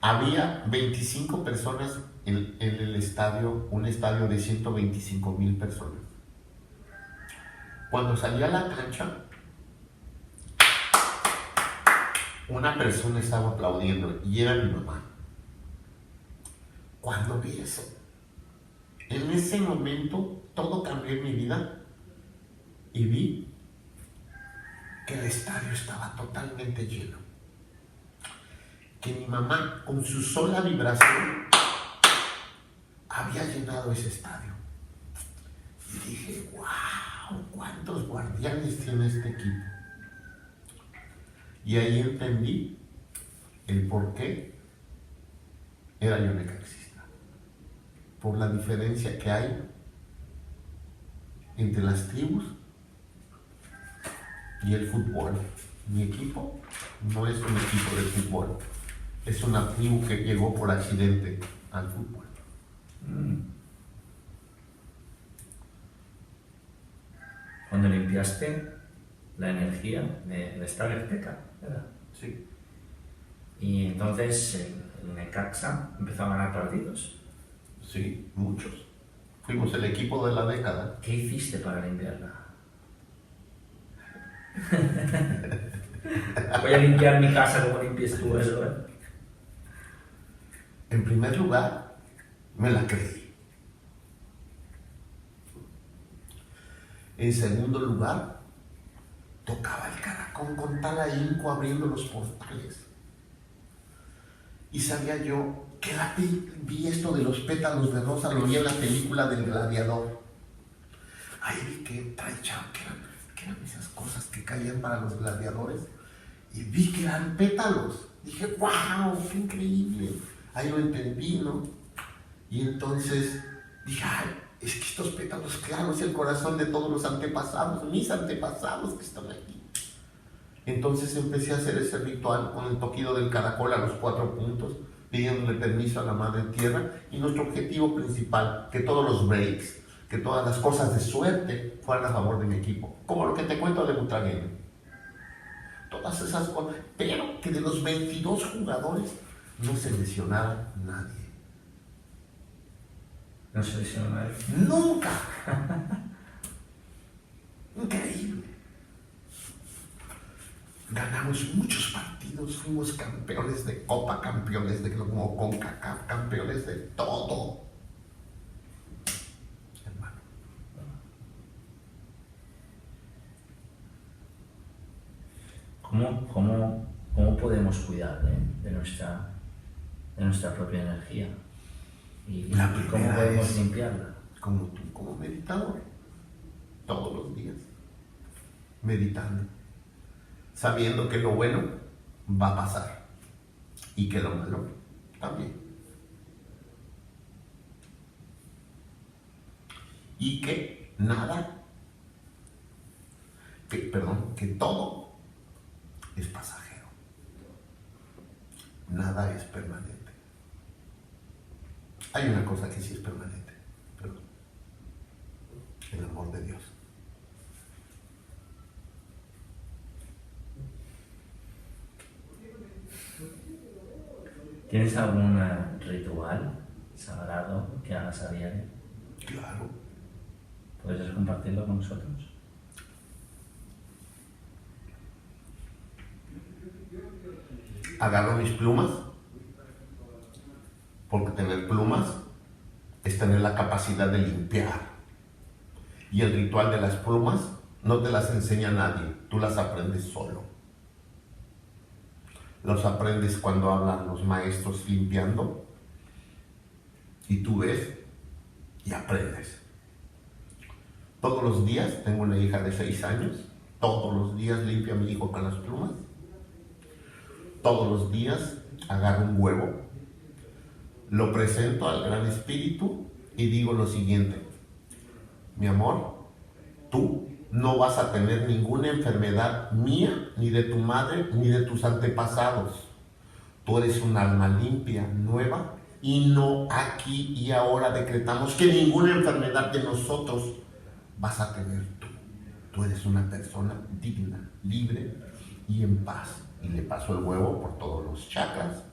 había 25 personas en el estadio, un estadio de 125,000 personas. Cuando salí a la cancha, una persona estaba aplaudiendo y era mi mamá. Cuando vi eso, en ese momento todo cambió en mi vida y vi que el estadio estaba totalmente lleno. Que mi mamá, con su sola vibración, había llenado ese estadio. Y dije, wow, ¿cuántos guardianes tiene este equipo? Y ahí entendí el por qué era yo necaxista. Por la diferencia que hay entre las tribus y el fútbol. Mi equipo no es un equipo de fútbol, es una tribu que llegó por accidente al fútbol. Cuando limpiaste la energía de esta Azteca, ¿verdad? Sí. Y entonces el Necaxa empezó a ganar partidos. Sí, muchos. Fuimos el equipo de la década. ¿Qué hiciste para limpiarla? Voy a limpiar mi casa como limpies tú eso, ¿eh? En primer lugar, me la creí. En segundo lugar, tocaba el caracol con tal ahínco abriendo los portales. Y sabía yo que vi esto de los pétalos de rosa, lo vi en la película del Gladiador. Ahí vi que traichao, que eran esas cosas que caían para los gladiadores. Y vi que eran pétalos. Dije, wow, qué increíble. Ahí lo entendí, ¿no? Y entonces dije, ay, es que estos pétalos, claro, es el corazón de todos los antepasados, mis antepasados que están aquí. Entonces empecé a hacer ese ritual con el toquido del caracol a los 4 puntos, pidiéndole permiso a la Madre Tierra, y nuestro objetivo principal, que todos los breaks, que todas las cosas de suerte fueran a favor de mi equipo, como lo que te cuento de Butragueño. Todas esas cosas, pero que de los 22 jugadores no se lesionara nadie. No se lesionó nadie. ¡Nunca! Increíble. Ganamos muchos partidos, fuimos campeones de Copa, campeones de como CONCACAF, campeones de todo. Hermano. ¿Cómo podemos cuidar de nuestra propia energía? ¿Y cómo podemos limpiarla? Como tú, como meditador, todos los días, meditando, sabiendo que lo bueno va a pasar y que lo malo también. Y que que todo es pasajero. Nada es permanente. Hay una cosa que sí es permanente, pero el amor de Dios. ¿Tienes algún ritual sagrado que hagas a diario? Claro. ¿Podrías compartirlo con nosotros? Agarro mis plumas, porque tener plumas es tener la capacidad de limpiar. Y el ritual de las plumas no te las enseña nadie, tú las aprendes solo. Los aprendes cuando hablan los maestros limpiando, y tú ves y aprendes. Todos los días, tengo una hija de 6 años, todos los días limpio a mi hijo con las plumas. Todos los días agarro un huevo, lo presento al Gran Espíritu y digo lo siguiente: mi amor, tú no vas a tener ninguna enfermedad mía, ni de tu madre, ni de tus antepasados. Tú eres un alma limpia, nueva, y no aquí y ahora decretamos que ninguna enfermedad de nosotros vas a tener tú. Tú eres una persona digna, libre y en paz. Y le paso el huevo por todos los chakras,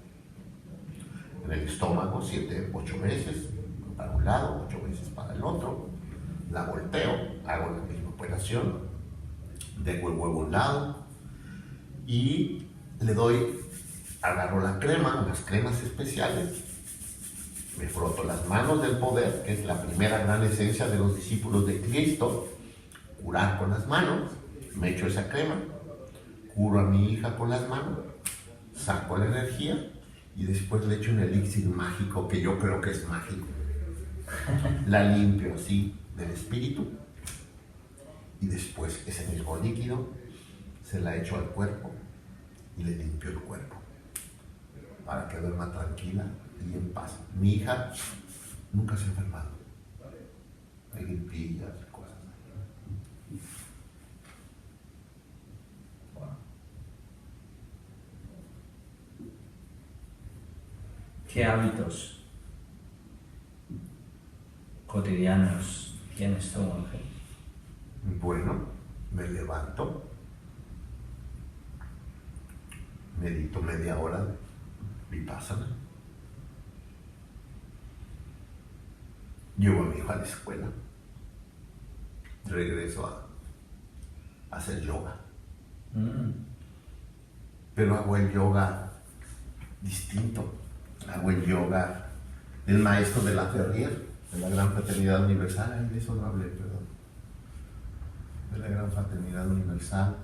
en el estómago 7, 8 veces, para un lado, 8 veces para el otro. La volteo, hago la misma operación, dejo el huevo a un lado y le doy, agarro la crema, unas cremas especiales, me froto las manos del poder, que es la primera gran esencia de los discípulos de Cristo, curar con las manos, me echo esa crema, curo a mi hija con las manos, saco la energía y después le echo un elixir mágico que yo creo que es mágico. La limpio así del espíritu y después ese mismo líquido se la echo al cuerpo y le limpio el cuerpo para que duerma tranquila y en paz. Mi hija nunca se ha enfermado de grippillas y cosas así. ¿Qué hábitos cotidianos tienes tú, Ángel? Bueno, me levanto, medito media hora vipassana, llevo a mi hijo a la escuela, regreso a hacer yoga. Pero hago el yoga distinto, hago el yoga del maestro de la Ferrier, de la Gran Fraternidad Universal. De eso no hablé, perdón. De la Gran Fraternidad Universal.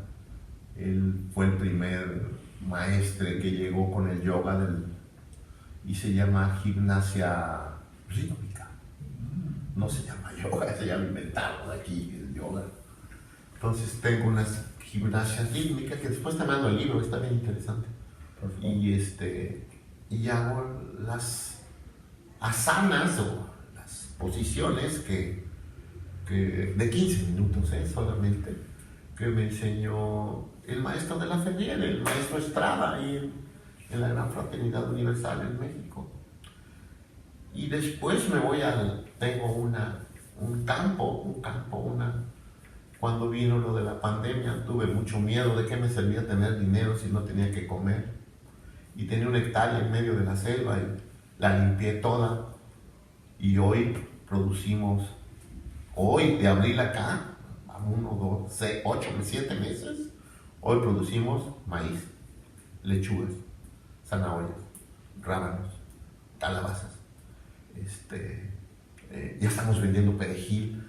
Él fue el primer maestre que llegó con el yoga y se llama gimnasia rítmica. No se llama yoga, se llama inventado aquí el yoga. Entonces tengo una gimnasia rítmica que después te mando el libro, está bien interesante. Y hago las asanas o las posiciones que de 15 minutos solamente, que me enseñó el maestro de la Ferrier, el maestro Estrada, ahí en la Gran Fraternidad Universal en México. Y después me voy tengo un campo, cuando vino lo de la pandemia tuve mucho miedo de qué me servía tener dinero si no tenía que comer. Y tenía una hectárea en medio de la selva y la limpié toda. Y hoy producimos, de abril acá, a 1, 2, 6, 8, 7 meses, hoy producimos maíz, lechugas, zanahorias, rábanos, calabazas. Ya estamos vendiendo perejil.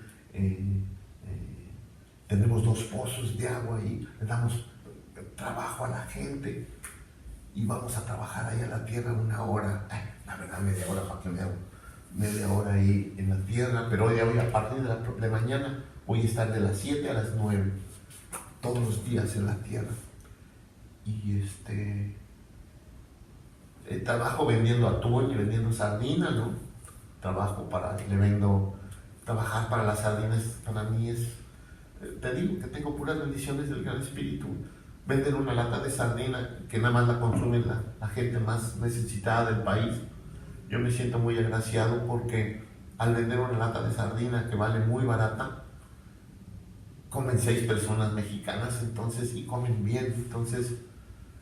Tenemos 2 pozos de agua y le damos trabajo a la gente. Y vamos a trabajar ahí a la tierra 1 hora, la verdad media hora, para que me hago media hora ahí en la tierra, pero hoy a partir de mañana voy a estar de las 7 a las 9, todos los días en la tierra. Y trabajo vendiendo atún y vendiendo sardinas, ¿no? Trabajar para las sardinas para mí es, te digo que tengo puras bendiciones del Gran Espíritu. Vender una lata de sardina que nada más la consume la gente más necesitada del país. Yo me siento muy agraciado porque al vender una lata de sardina que vale muy barata, comen 6 personas mexicanas, entonces, y comen bien. Entonces,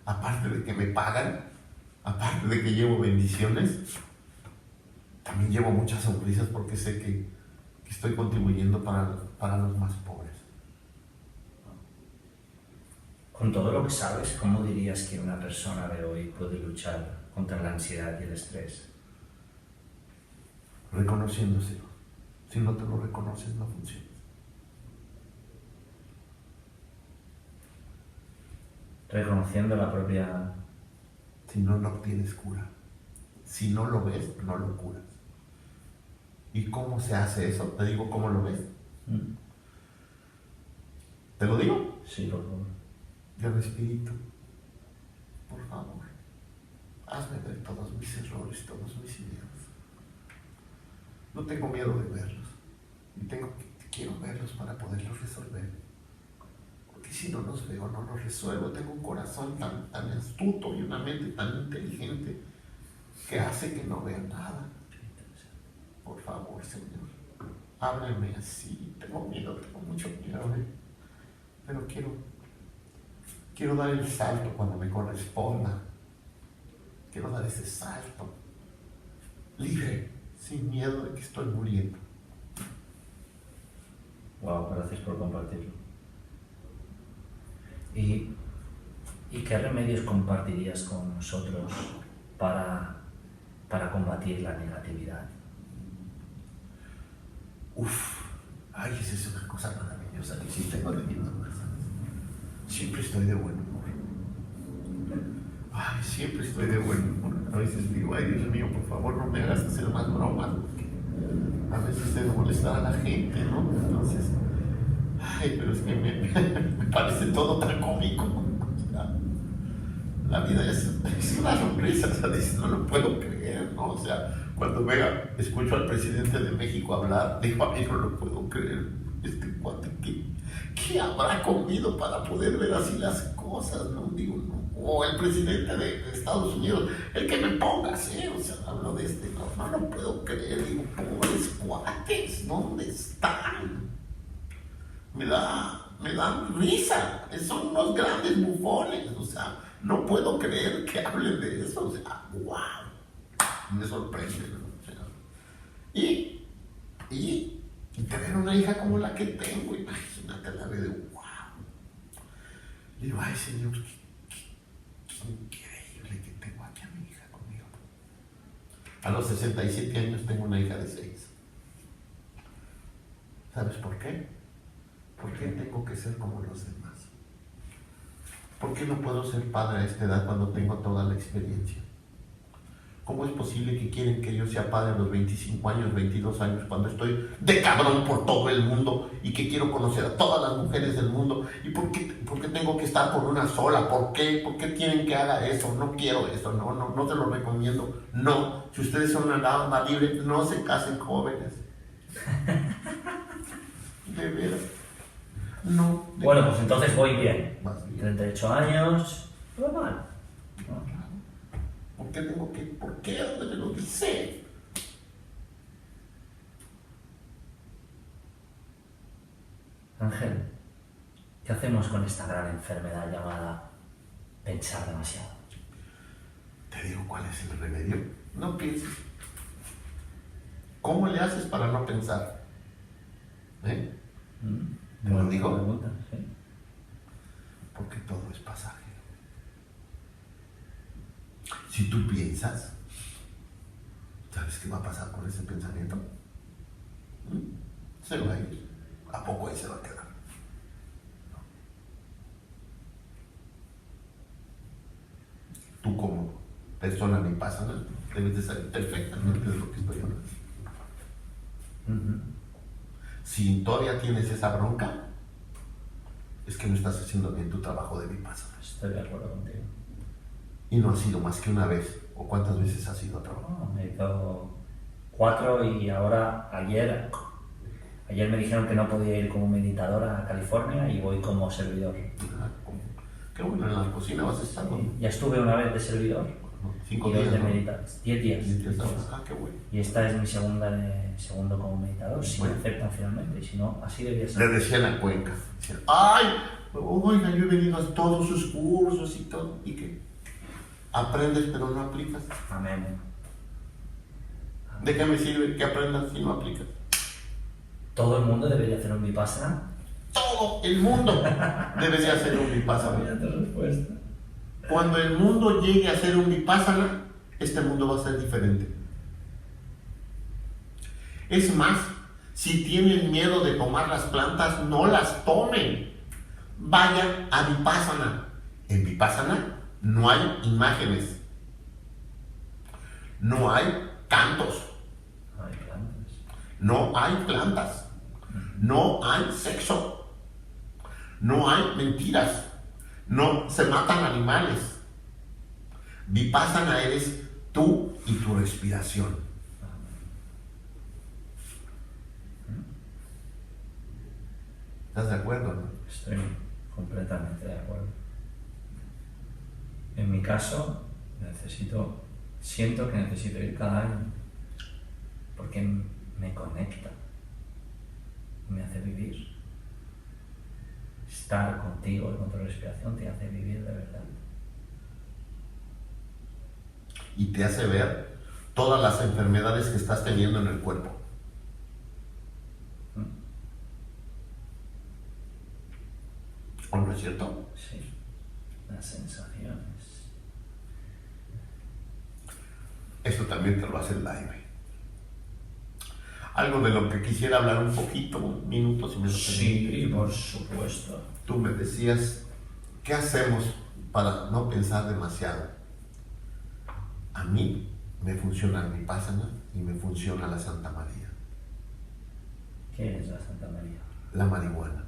aparte de que me pagan, aparte de que llevo bendiciones, también llevo muchas sonrisas porque sé que estoy contribuyendo para los más pobres. Con todo lo que sabes, ¿cómo dirías que una persona de hoy puede luchar contra la ansiedad y el estrés? Reconociéndoselo. Si no te lo reconoces, no funciona. Reconociendo la propia... Si no, no obtienes cura. Si no lo ves, no lo curas. ¿Y cómo se hace eso? Te digo cómo lo ves. ¿Te lo digo? Sí, por favor. Gran Espíritu, por favor, hazme ver todos mis errores, todos mis miedos. No tengo miedo de verlos, y quiero verlos para poderlos resolver. Porque si no los veo, no los resuelvo. Tengo un corazón tan astuto y una mente tan inteligente que hace que no vea nada. Por favor, Señor, háblame así. Tengo miedo, tengo mucho miedo, pero quiero dar el salto cuando me corresponda. Quiero dar ese salto libre, sin miedo de que estoy muriendo. Wow, gracias por compartirlo. ¿Y qué remedios compartirías con nosotros para combatir la negatividad? Esa es una cosa maravillosa que sí tengo de mi mamá. Siempre estoy de buen humor. Siempre estoy de buen humor. A veces digo, Dios mío, por favor, no me hagas hacer más bromas, porque a veces debo molestar a la gente, ¿no? Entonces, pero es que me parece todo tan cómico. O sea, la vida es una sonrisa, ¿sabes? No lo puedo creer, ¿no? O sea, cuando escucho al presidente de México hablar, digo, a mí no lo puedo creer. Este cuate, ¿qué habrá comido para poder ver así las cosas? No digo, no. O el presidente de Estados Unidos, el que me pongas, o sea, hablo de no lo puedo creer. Digo, pobres cuates, ¿dónde están? Me dan risa, son unos grandes bufones, o sea, no puedo creer que hablen de eso, o sea, wow, me sorprende, ¿no? O sea, y hija como la que tengo, imagínate la vida de wow. Le digo, ay Señor, qué increíble que tengo aquí a mi hija conmigo. A los 67 años tengo una hija de 6. ¿Sabes por qué? ¿Por qué tengo que ser como los demás? ¿Por qué no puedo ser padre a esta edad cuando tengo toda la experiencia? ¿Cómo es posible que quieren que yo sea padre a los 25 años, 22 años, cuando estoy de cabrón por todo el mundo y que quiero conocer a todas las mujeres del mundo? ¿Y por qué tengo que estar con una sola? ¿Por qué? ¿Por qué quieren que haga eso? No quiero eso, no se lo recomiendo. No, si ustedes son una alma libre, no se casen jóvenes. De veras. No. Bueno, pues entonces voy bien. Más bien. 38 años, normal. ¿No? ¿Por qué tengo que? ¿Por qué? ¿Dónde me lo dice? Ángel, ¿qué hacemos con esta gran enfermedad llamada pensar demasiado? Te digo cuál es el remedio. No pienses. ¿Cómo le haces para no pensar? ¿Te lo digo? Pregunta, sí. Porque todo es pasaje. Si tú piensas, ¿sabes qué va a pasar con ese pensamiento? Se va a ir. ¿A poco ahí se va a quedar? No. Tú como persona vipassana debes de saber perfectamente de lo que estoy hablando. Si todavía tienes esa bronca, es que no estás haciendo bien tu trabajo de vipassana. Estoy de acuerdo contigo. Y no ha sido más que una vez. ¿O cuántas veces has ido a trabajar? No, me he ido 4 y ahora ayer me dijeron que no podía ir como meditadora a California y voy como servidor. Qué bueno, en la cocina vas a estar, ¿no? Ya estuve una vez de servidor 5 y 2 días, de ¿no? meditar, 10 días. Qué bueno. Y esta es mi segundo como meditador, si me aceptan finalmente, y si no, así debería Le ser. decían a Cuenca, decían, ay, oiga, yo he venido a todos sus cursos y todo, ¿y qué? Aprendes pero no aplicas. Amén. ¿De qué me sirve que aprendas si no aplicas? ¿Todo el mundo debería hacer un vipassana? Todo el mundo debería hacer un vipassana. Mira tu respuesta. Cuando el mundo llegue a hacer un vipassana, este mundo va a ser diferente. Es más, si tienen miedo de tomar las plantas, no las tomen. Vayan a vipassana. En vipassana no hay imágenes, no hay cantos, no hay plantas, no hay sexo, no hay mentiras, no se matan animales. Vipassana eres tú y tu respiración. ¿Estás de acuerdo, no? Estoy completamente de acuerdo. En mi caso, siento que necesito ir cada año porque me conecta, me hace vivir. Estar contigo y con tu respiración te hace vivir de verdad. Y te hace ver todas las enfermedades que estás teniendo en el cuerpo. ¿O no es cierto? Sí, las sensaciones. Esto también te lo hace el live. Algo de lo que quisiera hablar un poquito, un minuto, si me lo Sí, permites. por supuesto. Tú me decías, ¿qué hacemos para no pensar demasiado? A mí me funciona el Vipassana y me funciona la Santa María. ¿Qué es la Santa María? La marihuana.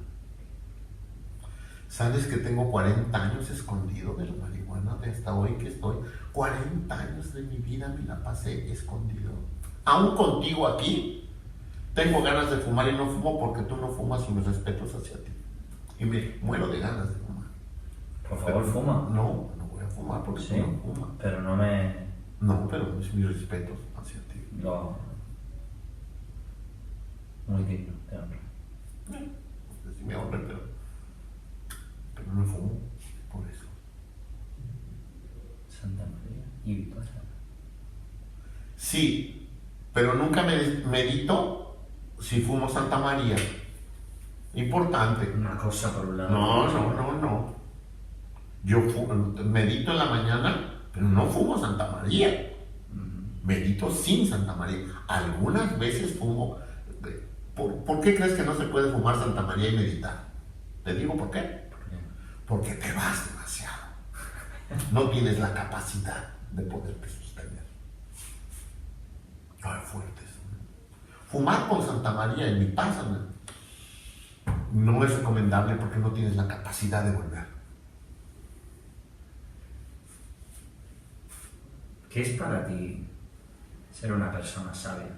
¿Sabes que tengo 40 años escondido de la marihuana? De hasta hoy que estoy, 40 años de mi vida me la pasé escondido. Aún contigo aquí, tengo ganas de fumar y no fumo porque tú no fumas y mis respetos hacia ti. Y me muero de ganas de fumar. Por favor, fuma. No, no voy a fumar porque Sí, tú no fumas. pero no me... No, pero es mis respetos hacia ti. Lo... Muy digno, te honro. No sé si me honre, pero no fumo por eso. Santa María y Vipassana. Sí, pero nunca medito si fumo Santa María, importante. Una cosa por un lado. No. Yo medito en la mañana, pero no fumo Santa María. Medito sin Santa María. Algunas veces fumo. ¿Por qué crees que no se puede fumar Santa María y meditar? Te digo por qué. Porque te vas demasiado. No tienes la capacidad de poderte sostener. Ay, fuertes. Fumar con Santa María en Vipassana no es recomendable porque no tienes la capacidad de volver. ¿Qué es para ti ser una persona sabia?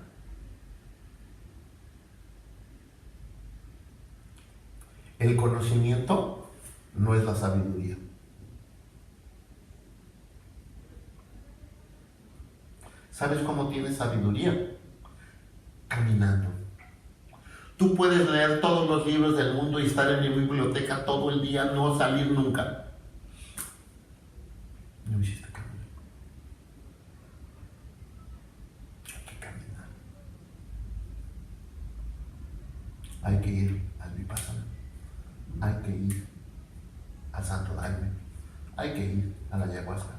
El conocimiento no es la sabiduría. ¿Sabes cómo tienes sabiduría? Caminando. Tú puedes leer todos los libros del mundo y estar en mi biblioteca todo el día, no salir nunca. No hiciste caminar. Hay que caminar. Hay que ir al Vipassana. Hay que ir al Santo Daime. Hay que ir a la ayahuasca.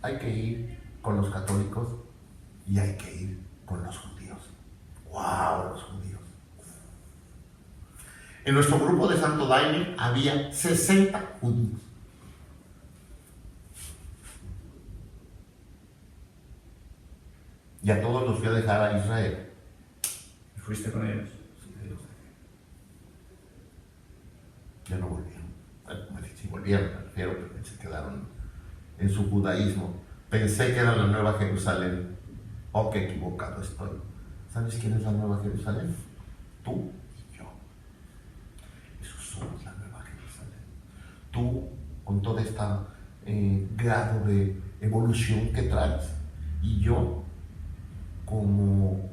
Hay que ir con los católicos y hay que ir con los judíos. ¡Wow! Los judíos. En nuestro grupo de Santo Daime había 60 judíos. Y a todos los fui a dejar a Israel. ¿Fuiste con ellos? Sí, los dejé. Ya no volvieron. Bueno, sí volvieron, me refiero, pero se quedaron en su judaísmo. Pensé que era la Nueva Jerusalén. Oh, qué equivocado estoy. ¿Sabes quién es la Nueva Jerusalén? Tú y yo. Esos somos la Nueva Jerusalén. Tú, con todo este grado de evolución que traes, y yo, como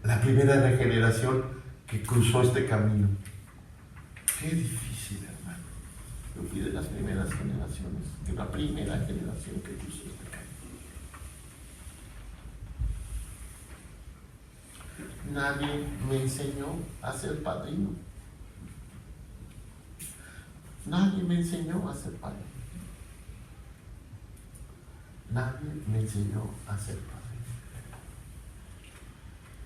la primera generación que cruzó este camino. Qué difícil, hermano. Yo fui de las primeras generaciones, de la primera generación que cruzó este camino. Nadie me enseñó a ser padrino. Nadie me enseñó a ser padrino. Nadie me enseñó a ser padrino.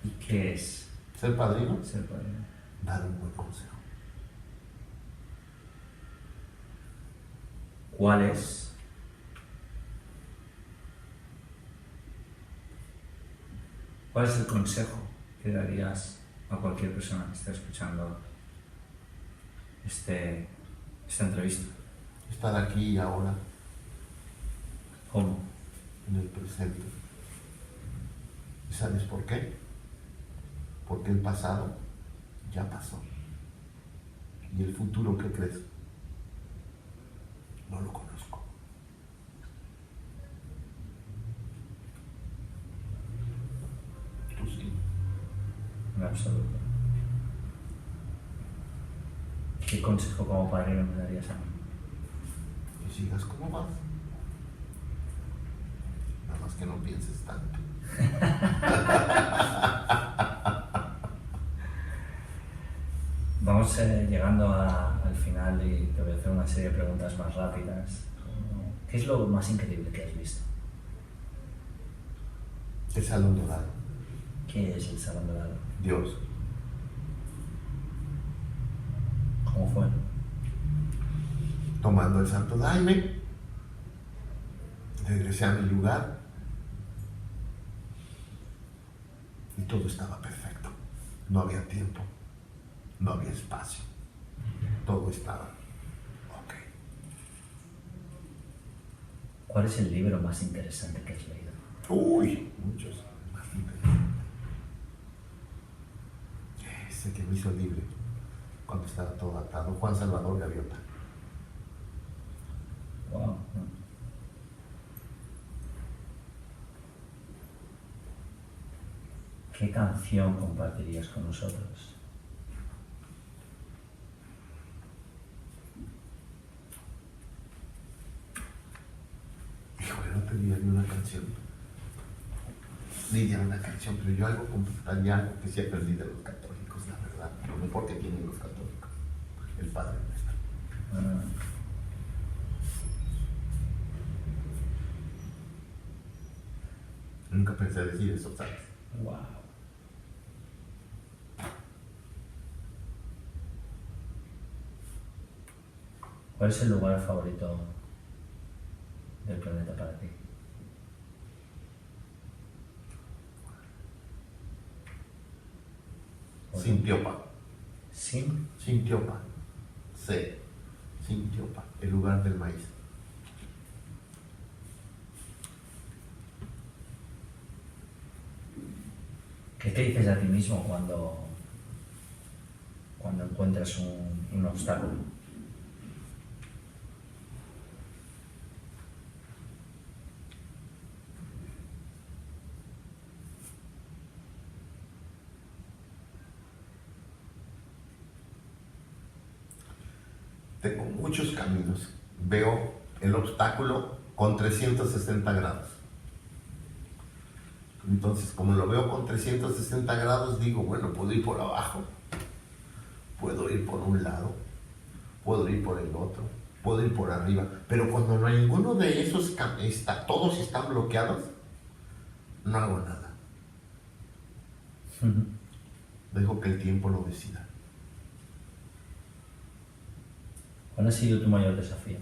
¿Y qué es ¿Ser padrino? ser padrino? Dar un buen consejo. ¿Cuál es el consejo que darías a cualquier persona que esté escuchando esta entrevista? Estar aquí y ahora, ¿Cómo? en el presente. ¿Y sabes por qué? Porque el pasado ya pasó. Y el futuro, ¿qué crees? No lo conozco. Tú sí. En absoluto. ¿Qué consejo como padrino me darías a mí? Que sigas como vas. Nada más que no pienses tanto. Vamos llegando al final y te voy a hacer una serie de preguntas más rápidas. ¿Qué es lo más increíble que has visto? El Salón Dorado. ¿Qué es el Salón Dorado? Dios. ¿Cómo fue? Tomando el Santo Daime, regresé a mi lugar y todo estaba perfecto. No había tiempo, no había espacio, todo estaba ok. ¿Cuál es el libro más interesante que has leído? Uy, muchos más interesantes. Ese que me hizo libre cuando estaba todo atado, Juan Salvador Gaviota. Wow. ¿Qué canción compartirías con nosotros? Híjole, no tenía ni una canción. Lidia una canción, pero yo algo comentaría algo que sí aprendí de los católicos, la verdad, lo mejor que tienen los católicos, el Padre Nuestro. Ah, Nunca pensé decir eso, ¿sabes? wow. ¿Cuál es el lugar favorito del planeta para ti? Sintiopa. ¿Sin? Sintiopa. C. Sintiopa, el lugar del maíz. ¿Qué te dices a ti mismo cuando encuentras un obstáculo? Tengo muchos caminos. Veo el obstáculo con 360 grados. Entonces, como lo veo con 360 grados, digo, bueno, puedo ir por abajo, puedo ir por un lado, puedo ir por el otro, puedo ir por arriba. Pero cuando no hay ninguno de esos, todos están bloqueados, no hago nada. Dejo que el tiempo lo decida. ¿Cuál ha sido tu mayor desafío?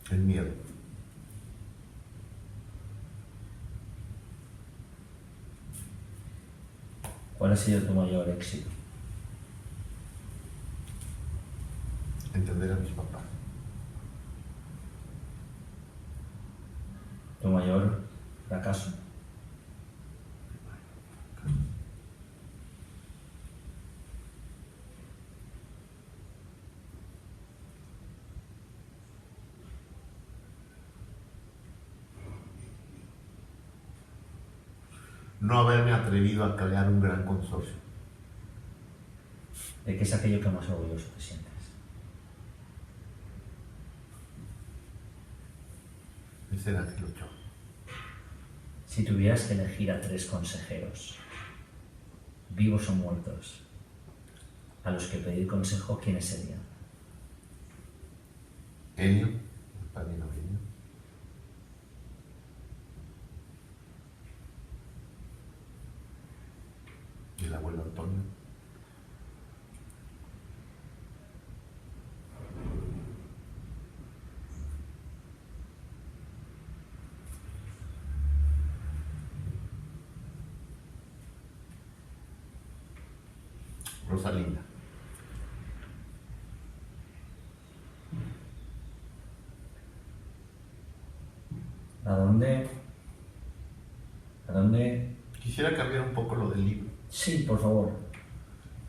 El miedo. ¿Cuál ha sido tu mayor éxito? Entender a mis papás. ¿Tu mayor fracaso? No haberme atrevido a crear un gran consorcio. ¿De qué es aquello que más orgulloso te sientes? Ese era el 8. Si tuvieras que elegir a 3 consejeros, vivos o muertos, a los que pedir consejo, ¿quiénes serían? Enio, el padrino Enio. Y el abuelo Antonio. Rosalinda. ¿A dónde? ¿A dónde? Quisiera cambiar un poco lo del libro. Sí, por favor.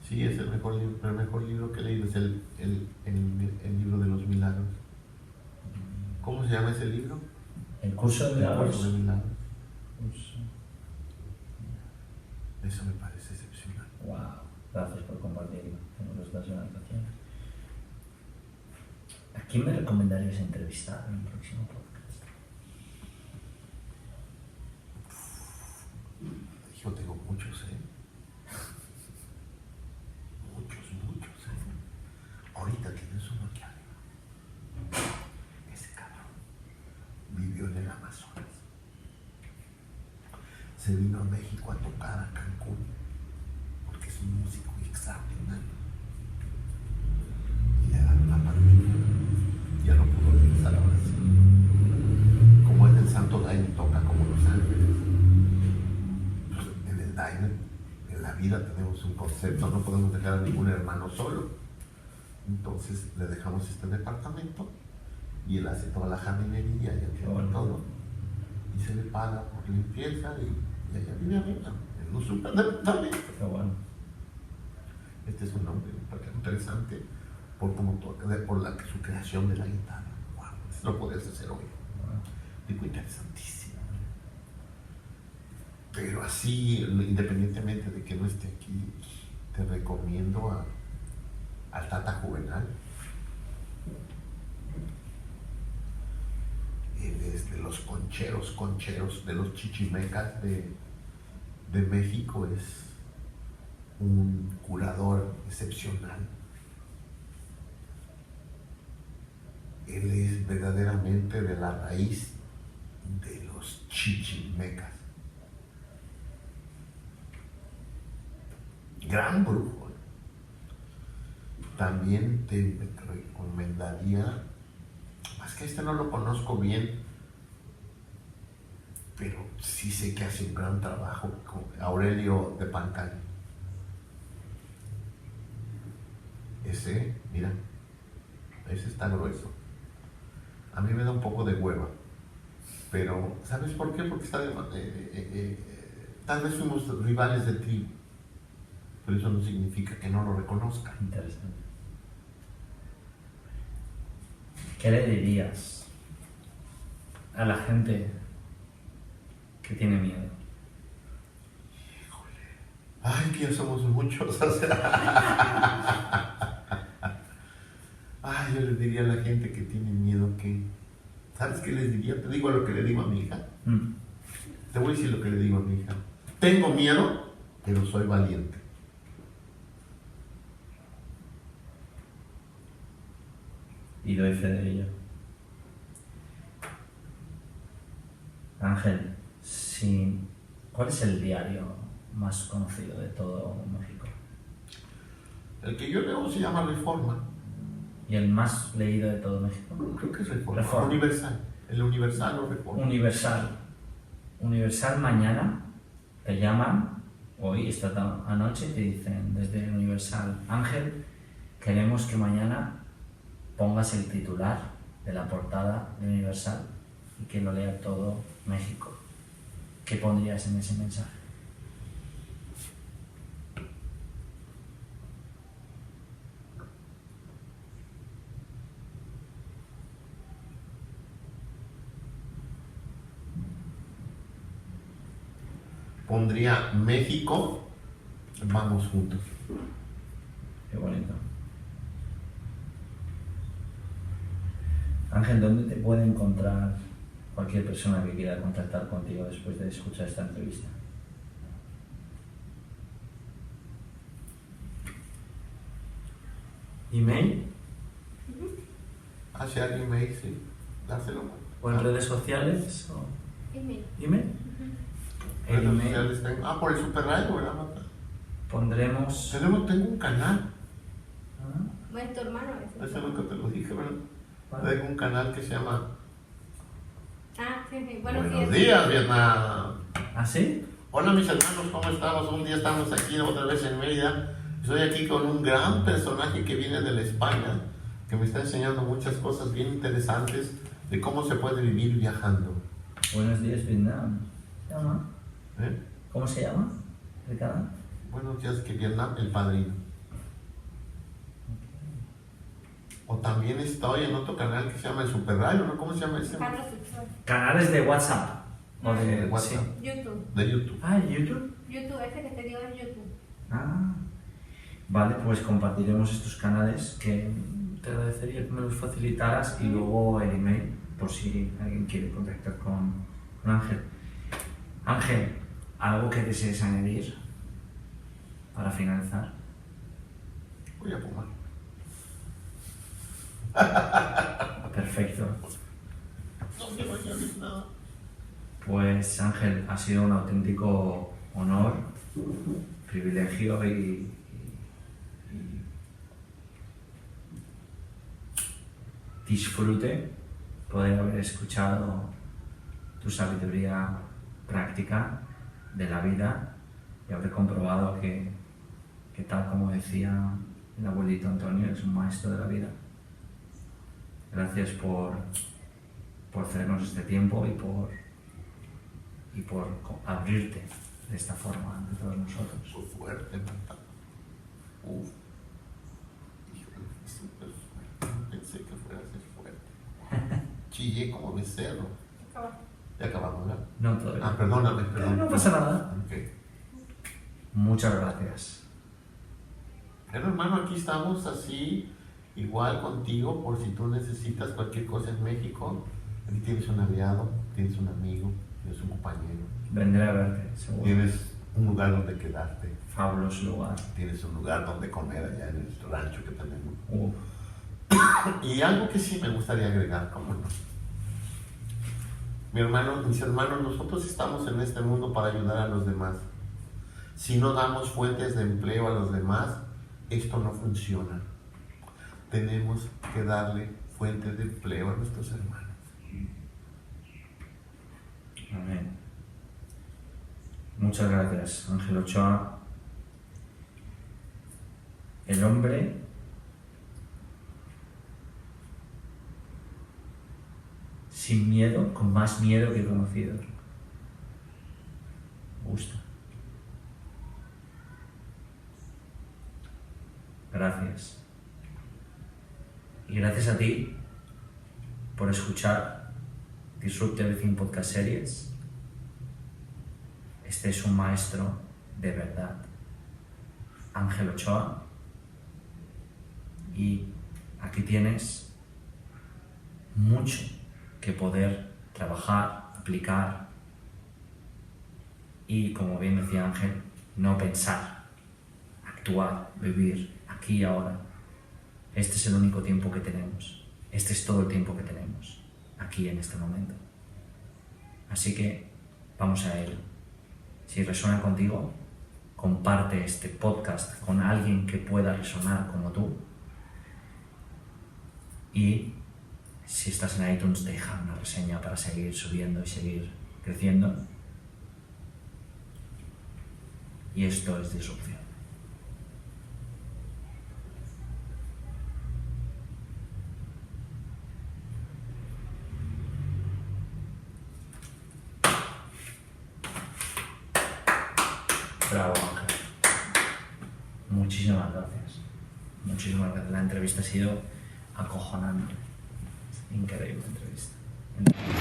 Sí, es el mejor libro, pero el mejor libro que he leído es el libro de los milagros. ¿Cómo se llama ese libro? ¿El curso de El milagros? curso de milagros. Curso. Eso me parece excepcional. Wow, gracias por compartirlo. Tengo los datos de la anotación. ¿A quién me recomendarías entrevistar en el próximo podcast? Yo tengo muchos, muchos, Ahorita tienes uno aquí arriba. Ese cabrón vivió en el Amazonas. Se vino a México a tocar a Cancún, porque es un músico extraordinario. Y le agarró la pandemia. Ya no pudo regresar a Brasil. Como es del Santo Daime, toca como Los Ángeles. Pues en el Daime, en la vida tenemos un concepto, no podemos dejar a ningún hermano solo. Entonces le dejamos este departamento y él hace toda la jardinería y atiende todo. Y se le paga por limpieza y allá vive arriba, en un super departamento. Qué bueno. Este es un hombre interesante por cómo toca, por su creación de la guitarra. Wow, eso lo podrías hacer hoy. Digo, interesantísimo. Pero así, independientemente de que no esté aquí, te recomiendo al Tata Juvenal. Él es de los concheros, de los chichimecas de México, es un curador excepcional. Él es verdaderamente de la raíz de los chichimecas. Gran brujo. También te recomendaría, más que este no lo conozco bien, pero sí sé que hace un gran trabajo, con Aurelio de Pancali. Ese, mira, ese está grueso. A mí me da un poco de hueva, pero ¿sabes por qué? Porque está tal vez fuimos rivales de tribu, pero eso no significa que no lo reconozca. Interesante. ¿Qué le dirías a la gente que tiene miedo? Ay, que ya somos muchos. O sea, ay, yo les diría a la gente que tiene miedo que... ¿Sabes qué les diría? Te digo lo que le digo a mi hija. Te voy a decir lo que le digo a mi hija. Tengo miedo, pero soy valiente. Y doy fe de ello. Ángel, sí, ¿cuál es el diario más conocido de todo México? El que yo leo se llama Reforma. ¿Y el más leído de todo México? Creo que es Reforma. Reforma. Universal. El Universal o Reforma. Universal. Universal mañana te llaman, hoy, esta anoche, te dicen desde Universal, Ángel, queremos que mañana pongas el titular de la portada de Universal y que lo lea todo México. ¿Qué pondrías en ese mensaje? Pondría México, vamos juntos. Qué bonito. Ángel, ¿dónde te puede encontrar cualquier persona que quiera contactar contigo después de escuchar esta entrevista? ¿Email? Hacia alguien me dice, dáselo. ¿O en redes sociales? ¿O Email. email? El Redes email sociales tengo. Por el Super Radio, ¿verdad, Marta? pondremos... Tengo un canal. Bueno, tu hermano es. Eso nunca te lo dije, ¿verdad? ¿Cuál? Tengo un canal que se llama Ah, sí. Buenos días, Vietnam. ¿Ah, sí? Hola mis hermanos, ¿cómo estamos? Un día estamos aquí otra vez en Mérida. Estoy aquí con un gran personaje que viene de la España, que me está enseñando muchas cosas bien interesantes de cómo se puede vivir viajando. Buenos días, Vietnam. ¿Se llama? ¿Eh? ¿Cómo se llama el canal? Buenos días, que Vietnam, el padrino. O también estoy en otro canal que se llama el Super Radio, ¿no? ¿Cómo se llama ese? Carlos Sexual. Canales de WhatsApp. O de WhatsApp. sí. YouTube. De YouTube. Ah, YouTube. YouTube, ese que te digo es YouTube. Ah. Vale, pues compartiremos estos canales que te agradecería que me los facilitaras y luego el email por si alguien quiere contactar con Ángel. Ángel, ¿algo que desees añadir para finalizar? Voy a fumar. Perfecto. No quiero añadir nada. Pues Ángel, ha sido un auténtico honor, privilegio y disfrute poder haber escuchado tu sabiduría práctica de la vida y haber comprobado que tal como decía el abuelito Antonio, es un maestro de la vida. Gracias por cedernos este tiempo y por abrirte de esta forma ante todos nosotros. Fue fuerte, Marta. Uf. Híjole, fue súper fuerte. No pensé que fuera a ser fuerte. Chillé como becerro. Ya acabamos, ¿verdad? No, todavía. Ah, perdóname, perdón. No pasa nada. Ok. Muchas gracias. Pero hermano, aquí estamos así, igual contigo, por si tú necesitas cualquier cosa en México. Aquí tienes un aliado. tienes un amigo, tienes un compañero, Vendré a verte, seguro. tienes un lugar donde quedarte, Fabuloso lugar. tienes un lugar donde comer allá en el rancho que tenemos. Uf. Y algo que sí me gustaría agregar, como no. Mis hermanos, nosotros estamos en este mundo para ayudar a los demás. Si no damos fuentes de empleo a los demás, esto no funciona. Tenemos que darle fuentes de empleo a nuestros hermanos. Amén. Muchas gracias, Ángel Ochoa. El hombre sin miedo, con más miedo que conocido. Me gusta. Gracias. Y gracias a ti por escuchar Disrupt Everything Podcast Series. Este es un maestro de verdad, Ángel Ochoa. Y aquí tienes mucho que poder trabajar, aplicar y, como bien decía Ángel, no pensar, actuar, vivir aquí y ahora. Este es el único tiempo que tenemos. Este es todo el tiempo que tenemos aquí en este momento. Así que vamos a ello. Si resuena contigo, comparte este podcast con alguien que pueda resonar como tú. Y si estás en iTunes, deja una reseña para seguir subiendo y seguir creciendo. Y esto es Disrupción. Bravo, Ángel. Muchísimas gracias. Muchísimas gracias. La entrevista ha sido acojonante. Increíble entrevista.